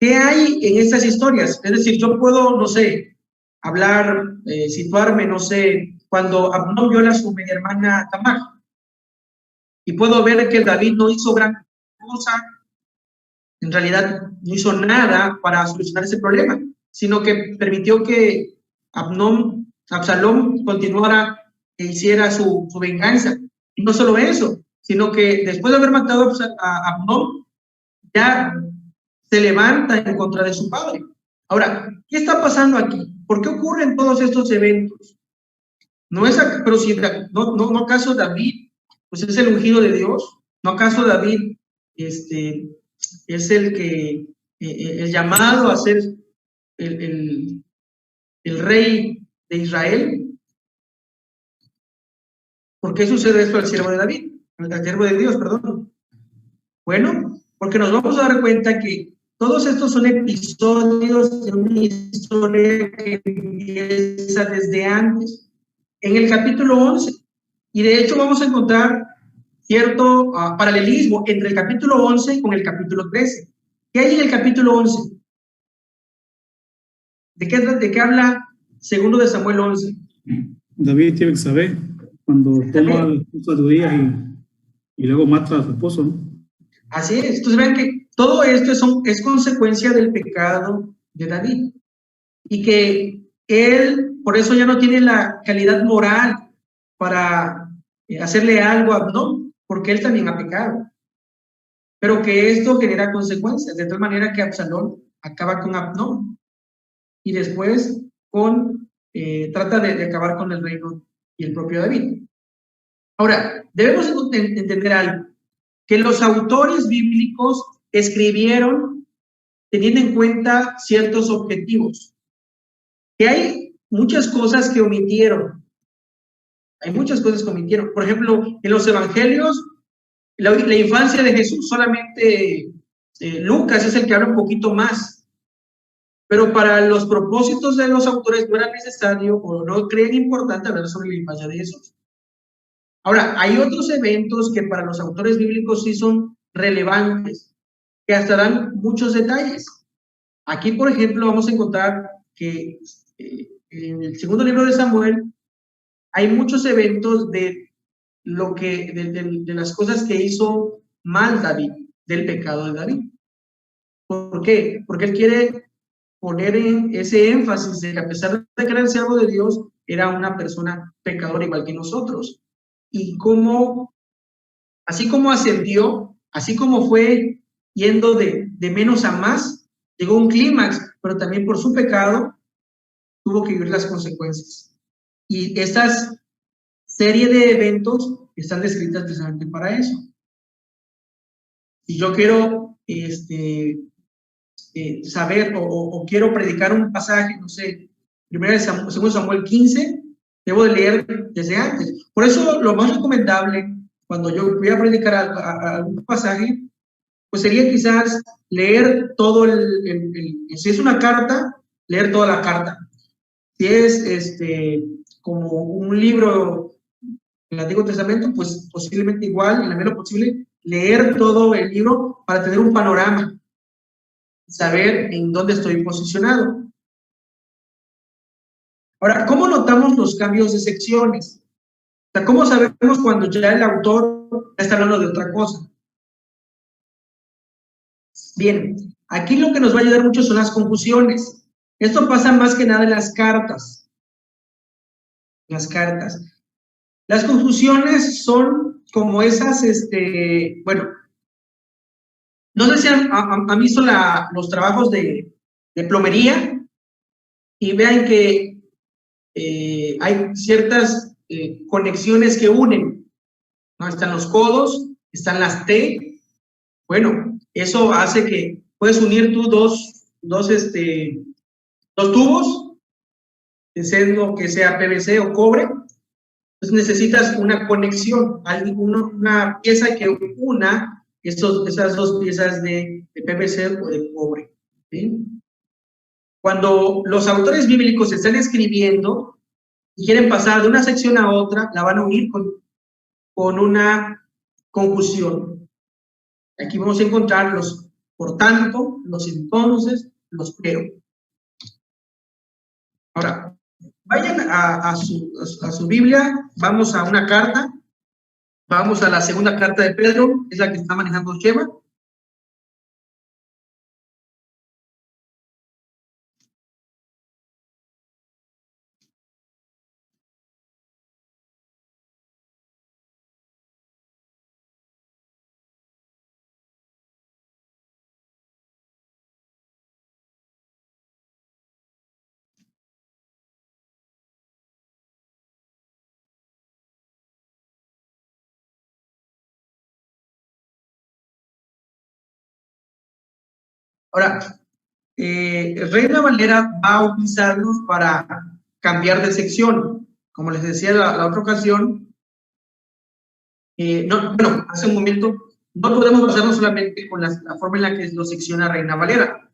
¿Qué hay en estas historias? Es decir, yo puedo, no sé, hablar, situarme, no sé, cuando Abnón viola a su media hermana Tamar. Y puedo ver que David no hizo gran cosa, en realidad no hizo nada para solucionar ese problema, sino que permitió que Absalón continuara e hiciera su venganza. Y no solo eso, sino que después de haber matado a Abnón, ya se levanta en contra de su padre. Ahora, ¿qué está pasando aquí? ¿Por qué ocurren todos estos eventos? ¿No es pero si no acaso David pues es el ungido de Dios? ¿No acaso David es el que el llamado a ser el rey de Israel? ¿Por qué sucede esto al siervo de David? Al siervo de Dios, perdón. Bueno, porque nos vamos a dar cuenta que todos estos son episodios de una historia que empieza desde antes, en el capítulo 11. Y de hecho vamos a encontrar cierto paralelismo entre el capítulo 11 con el capítulo 13. ¿Qué hay en el capítulo 11? ¿De qué habla segundo de Samuel 11. David tiene que saber cuando toma a la esposa de Urías y luego mata a su esposo, ¿no? Así es. Entonces vean que todo esto es consecuencia del pecado de David. Y que él, por eso ya no tiene la calidad moral para hacerle algo a Abnón, porque él también ha pecado. Pero que esto genera consecuencias, de tal manera que Absalón acaba con Abnón y después trata de acabar con el reino y el propio David. Ahora, debemos entender algo, que los autores bíblicos escribieron teniendo en cuenta ciertos objetivos, que hay muchas cosas que omitieron. Hay muchas cosas que omitieron. Por ejemplo, en los evangelios, la infancia de Jesús, solamente Lucas es el que habla un poquito más. Pero para los propósitos de los autores no era necesario o no creen importante hablar sobre la infancia de Jesús. Ahora, hay otros eventos que para los autores bíblicos sí son relevantes, que hasta dan muchos detalles. Aquí, por ejemplo, vamos a encontrar que en el segundo libro de Samuel hay muchos eventos de las cosas que hizo mal David, del pecado de David. ¿Por qué? Porque él quiere poner en ese énfasis de que a pesar de que era el siervo de Dios, era una persona pecadora igual que nosotros. Y así como ascendió, así como fue yendo de menos a más, llegó a un clímax, pero también por su pecado tuvo que vivir las consecuencias. Y estas serie de eventos están descritas precisamente para eso. Si yo quiero saber o quiero predicar un pasaje, no sé, según Samuel 15, debo de leer desde antes. Por eso lo más recomendable cuando yo voy a predicar algún pasaje, pues sería quizás leer todo si es una carta, leer toda la carta. Si es como un libro del Antiguo Testamento, pues posiblemente igual, en la medida posible, leer todo el libro para tener un panorama, saber en dónde estoy posicionado. Ahora, ¿cómo notamos los cambios de secciones? O sea, ¿cómo sabemos cuando ya el autor está hablando de otra cosa? Bien, aquí lo que nos va a ayudar mucho son las confusiones. Esto pasa más que nada en las cartas. Las confusiones son como esas, bueno, no sé si han visto los trabajos de plomería y vean que hay ciertas conexiones que unen, ¿no? Están los codos, están las T. Bueno, eso hace que puedes unir tú dos tubos, que sea PVC o cobre. Entonces necesitas una conexión, una pieza que una esas dos piezas de PVC o de cobre, ¿sí? Cuando los autores bíblicos están escribiendo y quieren pasar de una sección a otra, la van a unir con una conjunción. Aquí vamos a encontrar los por tanto, los entonces, los pero. Ahora, vayan a su Biblia, vamos a una carta, vamos a la segunda carta de Pedro, es la que está manejando Chema. Ahora, Reina Valera va a utilizarlos para cambiar de sección. Como les decía la otra ocasión, bueno, hace un momento, no podemos basarnos solamente con la forma en la que lo secciona Reina Valera,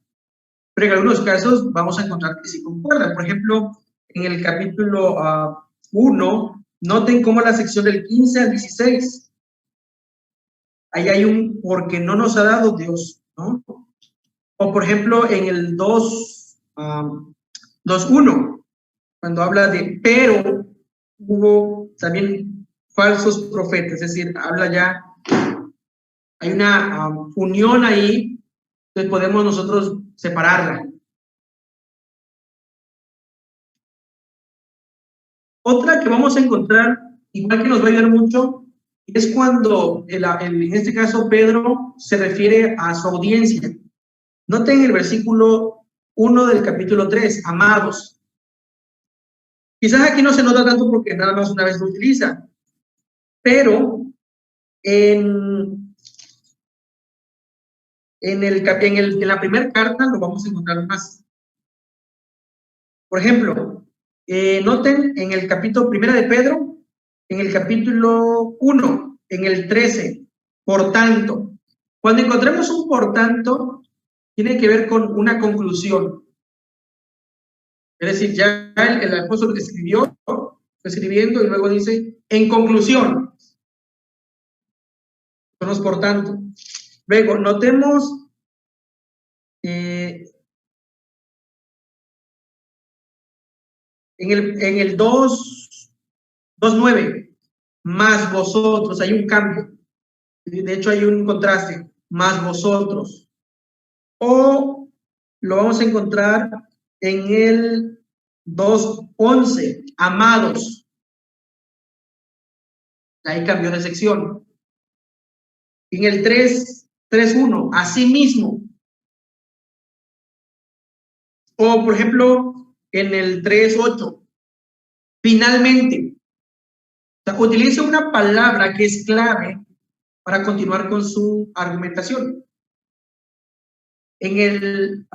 pero en algunos casos vamos a encontrar que sí concuerdan. Por ejemplo, en el capítulo 1, noten cómo la sección del 15 al 16, ahí hay un porque no nos ha dado Dios, ¿no? O por ejemplo, en el 2.1, cuando habla de pero, hubo también falsos profetas, es decir, habla ya, hay una unión ahí, entonces podemos nosotros separarla. Otra que vamos a encontrar, igual que nos va a ayudar mucho, es cuando, en este caso, Pedro se refiere a su audiencia. Noten el versículo 1 del capítulo 3, amados. Quizás aquí no se nota tanto porque nada más una vez lo utiliza, pero en la primera carta lo vamos a encontrar más. Por ejemplo, noten en el capítulo 1 de Pedro, en el capítulo 1, en el 13, por tanto. Cuando encontremos un por tanto, tiene que ver con una conclusión. Es decir, ya el apóstol escribió, escribiendo y luego dice, en conclusión. Son los por tanto. Luego, notemos en el 2:9, más vosotros, hay un cambio. De hecho, hay un contraste, más vosotros. O lo vamos a encontrar en el 2:11, amados. Ahí cambió de sección. En el 3:1, asimismo. O, por ejemplo, en el 3:8, finalmente. O sea, utiliza una palabra que es clave para continuar con su argumentación. En el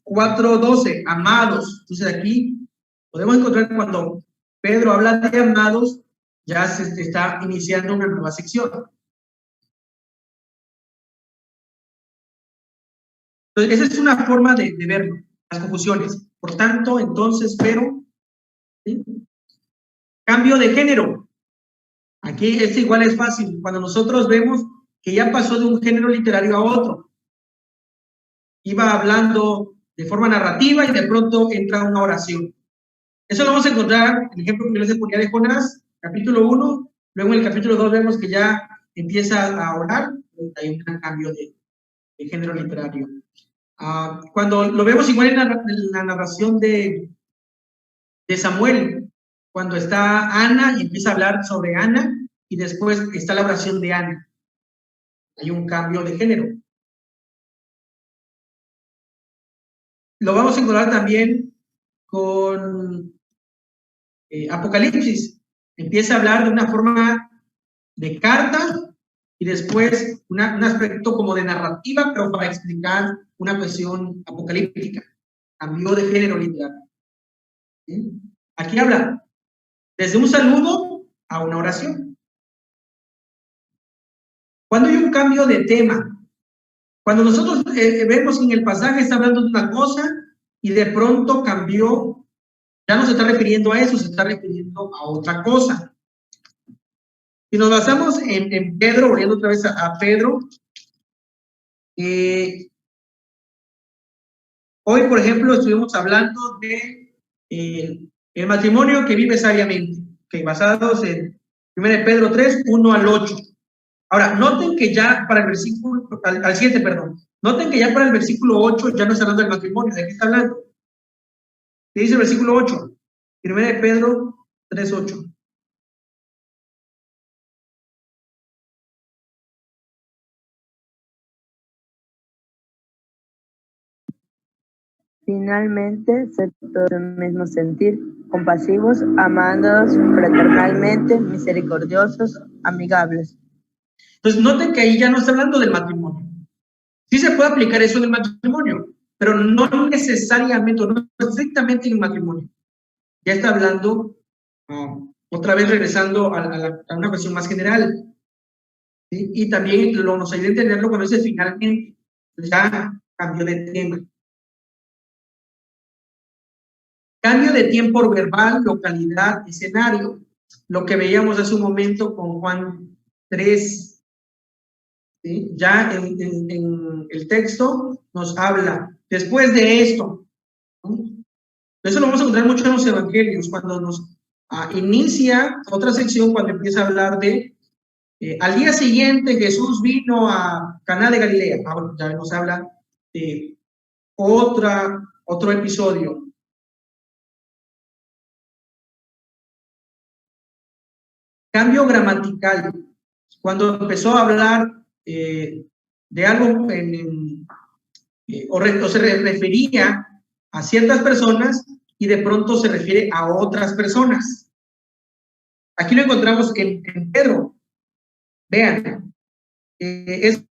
4:12, amados. Entonces aquí podemos encontrar cuando Pedro habla de amados, ya se está iniciando una nueva sección. Entonces, esa es una forma de verlo, las confusiones. Por tanto, entonces, pero, ¿sí? Cambio de género. Aquí igual es fácil. Cuando nosotros vemos que ya pasó de un género literario a otro. Iba hablando de forma narrativa y de pronto entra una oración. Eso lo vamos a encontrar, el ejemplo que yo les ponía de Jonás, capítulo 1, luego en el capítulo 2 vemos que ya empieza a orar, hay un gran cambio de género literario. Cuando lo vemos igual en la narración de Samuel, cuando está Ana y empieza a hablar sobre Ana, y después está la oración de Ana. Hay un cambio de género. Lo vamos a encontrar también con Apocalipsis. Empieza a hablar de una forma de carta y después un aspecto como de narrativa, pero para explicar una cuestión apocalíptica. Cambió de género literario. ¿Sí? Aquí habla desde un saludo a una oración. Cuando hay un cambio de tema, cuando nosotros vemos que en el pasaje está hablando de una cosa y de pronto cambió, ya no se está refiriendo a eso, se está refiriendo a otra cosa. Si nos basamos en Pedro, volviendo otra vez a Pedro, hoy, por ejemplo, estuvimos hablando de el matrimonio que vive sabiamente, que basados en 1 Pedro 3, 1 al 8. Ahora, noten que ya para el versículo, al 7, perdón, noten que ya para el versículo 8 ya no está hablando del matrimonio. ¿De qué está hablando? ¿Qué dice el versículo 8? 1 Pedro 3, 8. Finalmente, sed todos de un mismo sentir, compasivos, amándonos fraternalmente, misericordiosos, amigables. Entonces, noten que ahí ya no está hablando del matrimonio. Sí se puede aplicar eso en el matrimonio, pero no necesariamente, no estrictamente en el matrimonio. Ya está hablando, otra vez regresando a una cuestión más general. ¿Sí? Y también nos ayuda a entenderlo cuando dice finalmente, ya cambió de tema. Cambio de tiempo verbal, localidad, escenario. Lo que veíamos hace un momento con Juan 3. ¿Sí? Ya en el texto nos habla, después de esto, ¿no? Eso lo vamos a encontrar mucho en los evangelios, cuando nos inicia otra sección, cuando empieza a hablar de al día siguiente Jesús vino a Caná de Galilea. Bueno, ya nos habla de otro episodio. Cambio gramatical. Cuando empezó a hablar de algo o se refería a ciertas personas y de pronto se refiere a otras personas. Aquí lo encontramos en Pedro. Vean, es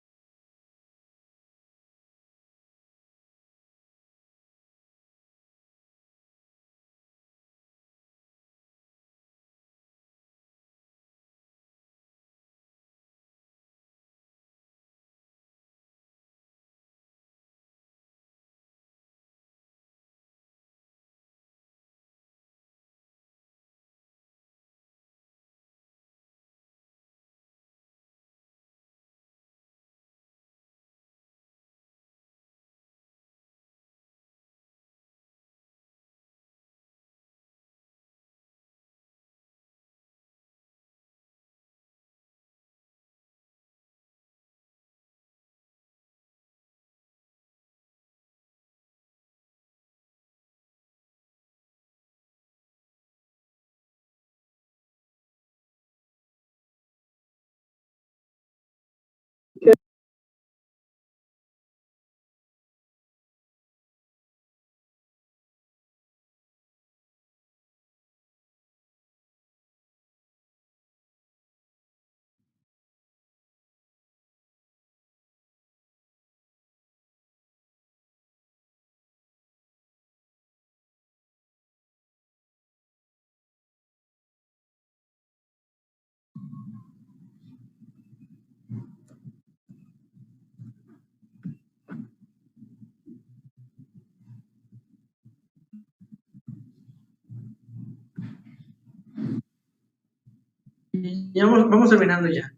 ya vamos terminando ya.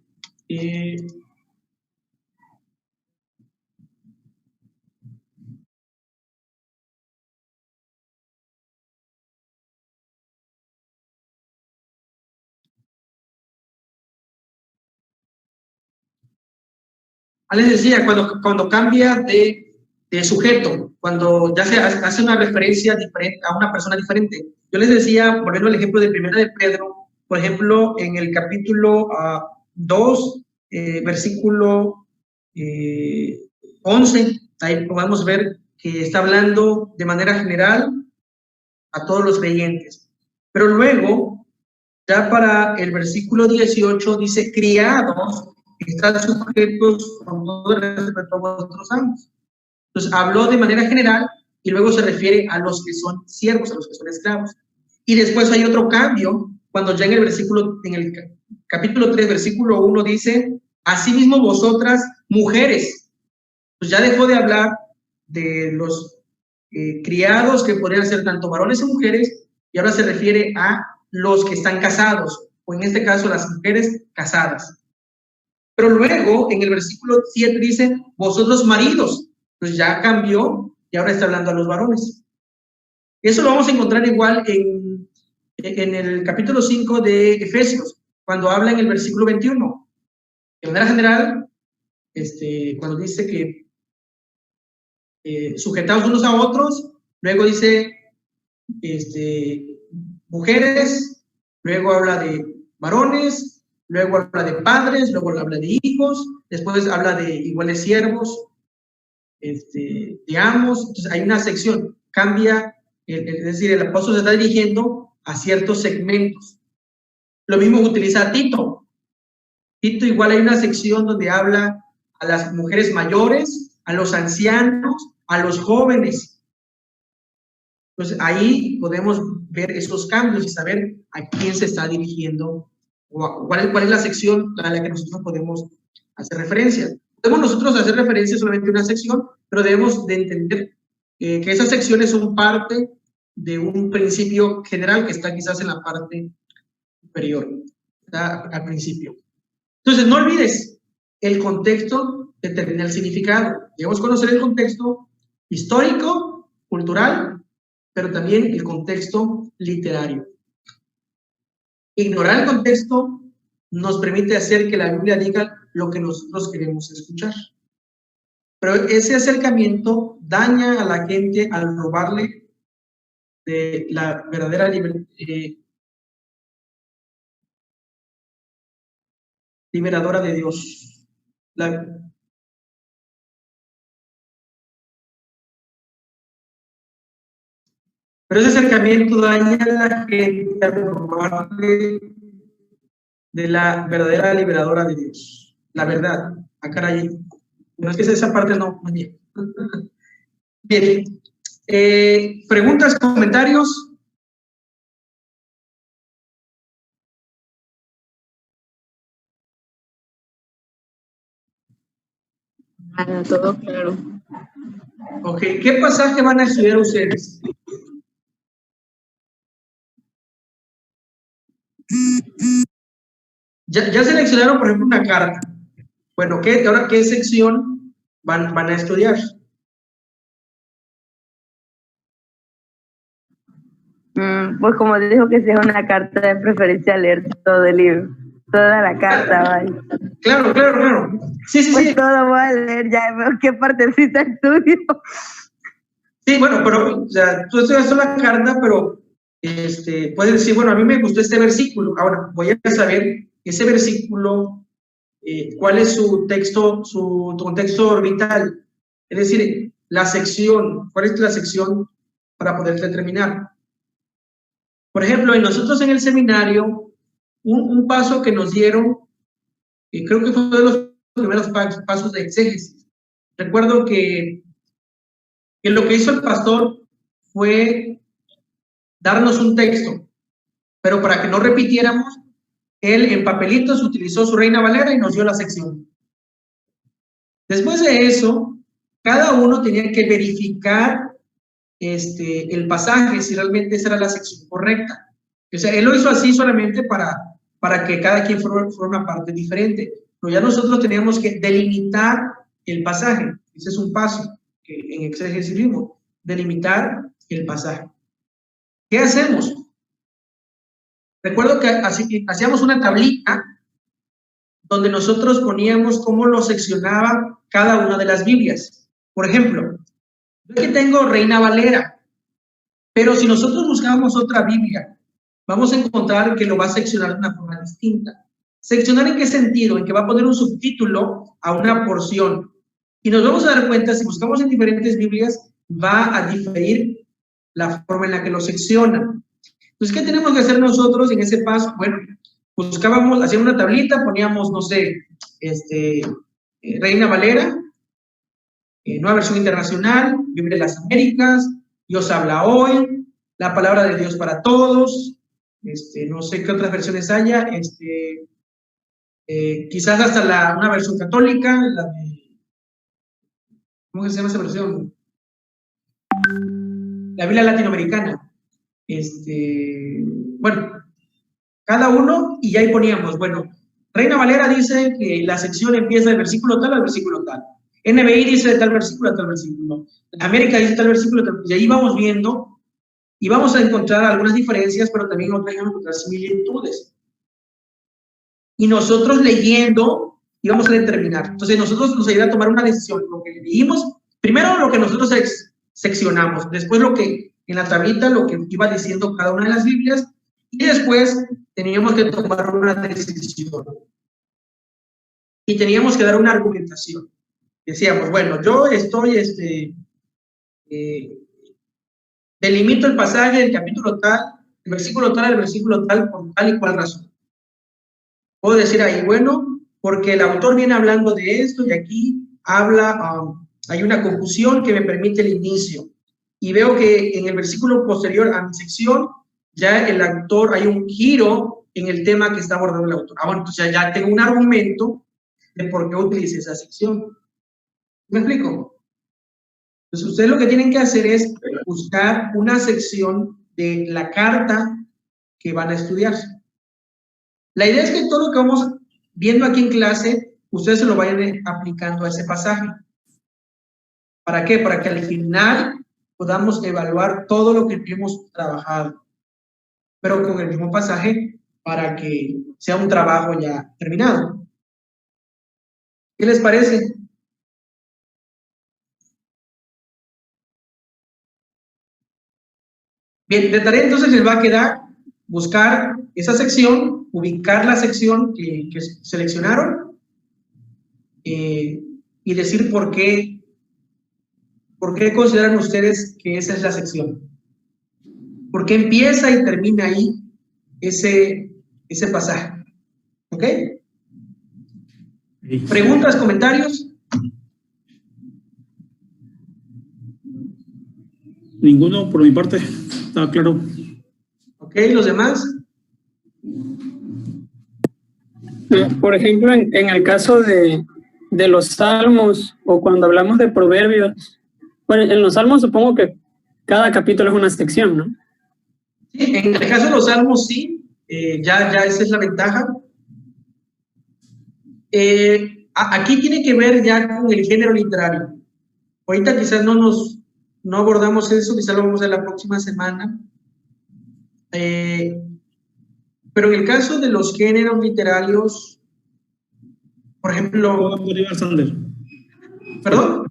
Les decía, cuando cambia de sujeto, cuando ya se hace una referencia diferente a una persona diferente. Yo les decía, volviendo al ejemplo de Primera de Pedro, por ejemplo, en el capítulo 2, versículo 11, ahí podemos ver que está hablando de manera general a todos los creyentes. Pero luego, ya para el versículo 18, dice, criados, están sujetos con todo el respeto a vuestros amos. Entonces, habló de manera general y luego se refiere a los que son siervos, a los que son esclavos. Y después hay otro cambio, cuando ya en el capítulo 3, versículo 1 dice, asimismo vosotras, mujeres. Pues ya dejó de hablar de los criados, que podrían ser tanto varones y mujeres, y ahora se refiere a los que están casados, o en este caso las mujeres casadas. Pero luego, en el versículo 7 dice, vosotros maridos. Pues ya cambió y ahora está hablando a los varones. Eso lo vamos a encontrar igual en el capítulo 5 de Efesios, cuando habla en el versículo 21. De manera general, cuando dice que sujetados unos a otros, luego dice mujeres, luego habla de varones, luego habla de padres, luego habla de hijos, después habla de iguales siervos, de amos. Entonces hay una sección, cambia, es decir, el apóstol se está dirigiendo a ciertos segmentos. Lo mismo utiliza Tito. Tito igual hay una sección donde habla a las mujeres mayores, a los ancianos, a los jóvenes. Entonces ahí podemos ver esos cambios y saber a quién se está dirigiendo o cuál es la sección a la que nosotros podemos hacer referencia. Podemos nosotros hacer referencia solamente a una sección, pero debemos de entender que esas secciones son parte de un principio general que está quizás en la parte superior, está al principio. Entonces, no olvides, el contexto determina el significado. Debemos conocer el contexto histórico, cultural, pero también el contexto literario. Ignorar el contexto nos permite hacer que la Biblia diga lo que nosotros queremos escuchar. Pero ese acercamiento daña a la gente al robarle de la verdadera liberadora de Dios. Pero ese acercamiento daña a la gente al robarle de la verdadera liberadora de Dios. La verdad. Ah, caray. No es que esa parte no es bien. Bien. ¿Preguntas, comentarios? Todo claro. Ok, ¿qué pasaje van a estudiar ustedes? Ya seleccionaron, por ejemplo, una carta. Bueno, ahora qué sección van a estudiar? Pues como dijo que sea una carta, de preferencia leer todo el libro, toda la carta, vaya. Claro. Sí. Pues todo voy a leer, ya veo qué partecita estudio. Sí, bueno, pero, o sea, tú estudias la carta, pero puedes decir, bueno, a mí me gustó este versículo. Ahora, voy a saber ese versículo, cuál es su texto, su contexto orbital. Es decir, la sección, ¿cuál es la sección para poder determinar? Por ejemplo, nosotros en el seminario, un paso que nos dieron, creo que fue uno de los primeros pasos de exégesis. Recuerdo que lo que hizo el pastor fue darnos un texto, pero para que no repitiéramos, él en papelitos utilizó su Reina Valera y nos dio la sección. Después de eso, cada uno tenía que verificar el pasaje, si realmente esa era la sección correcta. O sea, él lo hizo así solamente para que cada quien fuera una parte diferente. Pero ya nosotros teníamos que delimitar el pasaje. Ese es un paso que en exégesis vimos, delimitar el pasaje. ¿Qué hacemos? Recuerdo que hacíamos una tablita donde nosotros poníamos cómo lo seccionaba cada una de las Biblias. Por ejemplo, yo aquí tengo Reina Valera, pero si nosotros buscamos otra Biblia, vamos a encontrar que lo va a seccionar de una forma distinta. ¿Seccionar en qué sentido? En que va a poner un subtítulo a una porción. Y nos vamos a dar cuenta, si buscamos en diferentes Biblias, va a diferir la forma en la que lo secciona. Entonces, ¿qué tenemos que hacer nosotros en ese paso? Bueno, buscábamos, hacíamos una tablita, poníamos, no sé, Reina Valera, Nueva Versión Internacional, Biblia de las Américas, Dios habla hoy, la palabra de Dios para todos, no sé qué otras versiones haya, quizás hasta una versión católica, ¿cómo se llama esa versión? La Biblia latinoamericana. Bueno, cada uno, y ahí poníamos, bueno, Reina Valera dice que la sección empieza del versículo tal al versículo tal. NBI dice de tal versículo a tal versículo. América dice tal versículo, tal, y ahí vamos viendo, y vamos a encontrar algunas diferencias, pero también vamos a encontrar similitudes. Y nosotros leyendo, íbamos a determinar. Entonces, nosotros nos ayuda a tomar una decisión. Lo que leímos, primero lo que nosotros seccionamos, después lo que en la tablita, lo que iba diciendo cada una de las Biblias, y después teníamos que tomar una decisión. Y teníamos que dar una argumentación. Decíamos, bueno, yo estoy, delimito el pasaje del capítulo tal, el versículo tal, por tal y cual razón. Puedo decir ahí, bueno, porque el autor viene hablando de esto y aquí habla, hay una confusión que me permite el inicio. Y veo que en el versículo posterior a mi sección, ya el autor, hay un giro en el tema que está abordando el autor. Bueno, entonces ya tengo un argumento de por qué utilice esa sección. ¿Me explico? Entonces, ustedes lo que tienen que hacer es buscar una sección de la carta que van a estudiar. La idea es que todo lo que vamos viendo aquí en clase, ustedes se lo vayan aplicando a ese pasaje. ¿Para qué? Para que al final podamos evaluar todo lo que hemos trabajado, pero con el mismo pasaje para que sea un trabajo ya terminado. ¿Qué les parece? Bien, de tarea entonces les va a quedar buscar esa sección, ubicar la sección que seleccionaron y decir por qué consideran ustedes que esa es la sección. ¿Por qué empieza y termina ahí ese pasaje? ¿Ok? ¿Preguntas, comentarios? Ninguno por mi parte, está claro. ¿Ok? ¿Los demás? Por ejemplo, en el caso de los salmos o cuando hablamos de proverbios, bueno, en los salmos supongo que cada capítulo es una sección, ¿no? Sí, en el caso de los salmos sí, ya esa es la ventaja. Aquí tiene que ver ya con el género literario. Ahorita quizás no abordamos eso, quizás lo vamos a ver la próxima semana. Pero en el caso de los géneros literarios, por ejemplo... ¿Perdón?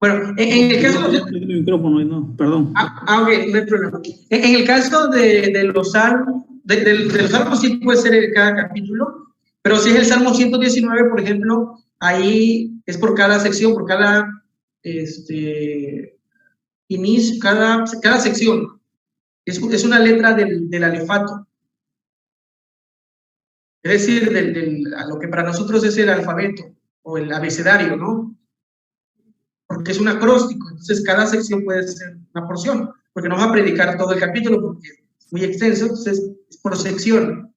Bueno, en el caso de los... micrófono, no, perdón. Ok, no hay problema. En el caso de los salmos, de los salmos sí puede ser cada capítulo, pero si es el Salmo 119, por ejemplo, ahí es por cada sección, por cada inicio, cada sección. Es una letra del alefato. Es decir, a lo que para nosotros es el alfabeto o el abecedario, ¿no? Porque es un acróstico, entonces cada sección puede ser una porción, porque no va a predicar todo el capítulo porque es muy extenso, entonces es por sección.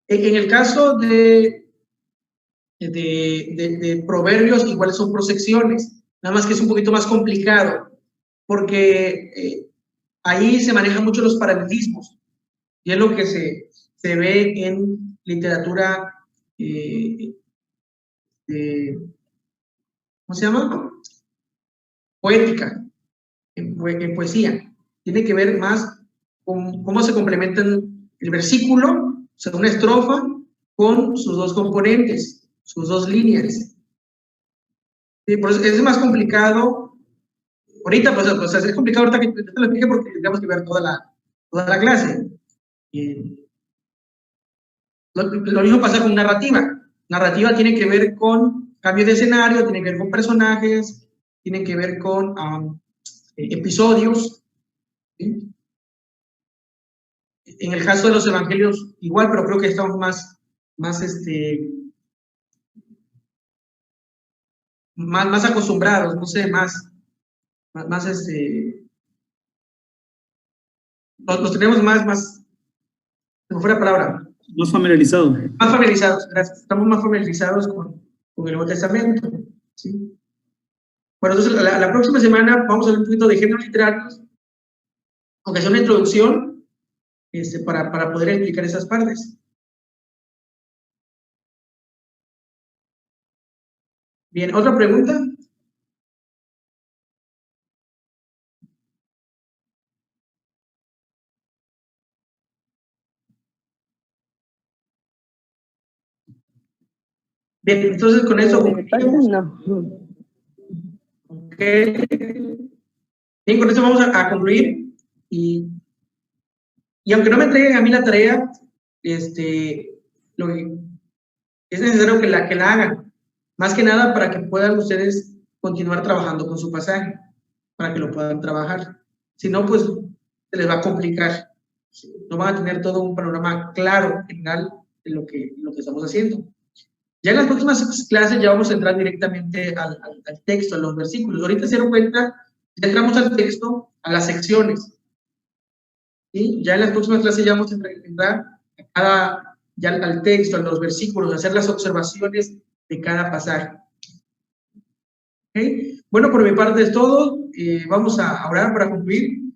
En el caso de proverbios, igual son por secciones, nada más que es un poquito más complicado, porque ahí se manejan mucho los paralelismos, y es lo que se ve en literatura, ¿cómo se llama? Poética, en poesía. Tiene que ver más con cómo se complementan el versículo, o sea, una estrofa, con sus dos componentes, sus dos líneas. Sí, por eso es más complicado. Ahorita, pues es complicado ahorita que te lo explique porque tendríamos que ver toda la clase. Lo mismo pasa con narrativa. Narrativa tiene que ver con cambio de escenario, tiene que ver con personajes, tiene que ver con episodios. ¿Sí? En el caso de los evangelios, igual, pero creo que estamos más acostumbrados, no sé, nos tenemos más, como fuera palabra. Más familiarizado. Más familiarizados, gracias. Estamos más familiarizados con el Nuevo Testamento. ¿Sí? Bueno, entonces la próxima semana vamos a ver un poquito de géneros literarios, aunque sea una introducción, para poder explicar esas partes. Bien, ¿otra pregunta? Bien, entonces con eso concluimos. Okay. Bien, con eso vamos a concluir. Y aunque no me entreguen a mí la tarea, es necesario que la hagan. Más que nada para que puedan ustedes continuar trabajando con su pasaje, para que lo puedan trabajar. Si no, pues se les va a complicar. No van a tener todo un panorama claro, general, de lo que estamos haciendo. Ya en las próximas clases ya vamos a entrar directamente al texto, a los versículos. Ahorita se dieron cuenta, ya entramos al texto, a las secciones. ¿Sí? Ya en las próximas clases ya vamos a entrar ya al texto, a los versículos, a hacer las observaciones de cada pasaje. ¿Okay? Bueno, por mi parte es todo. Vamos a orar para concluir.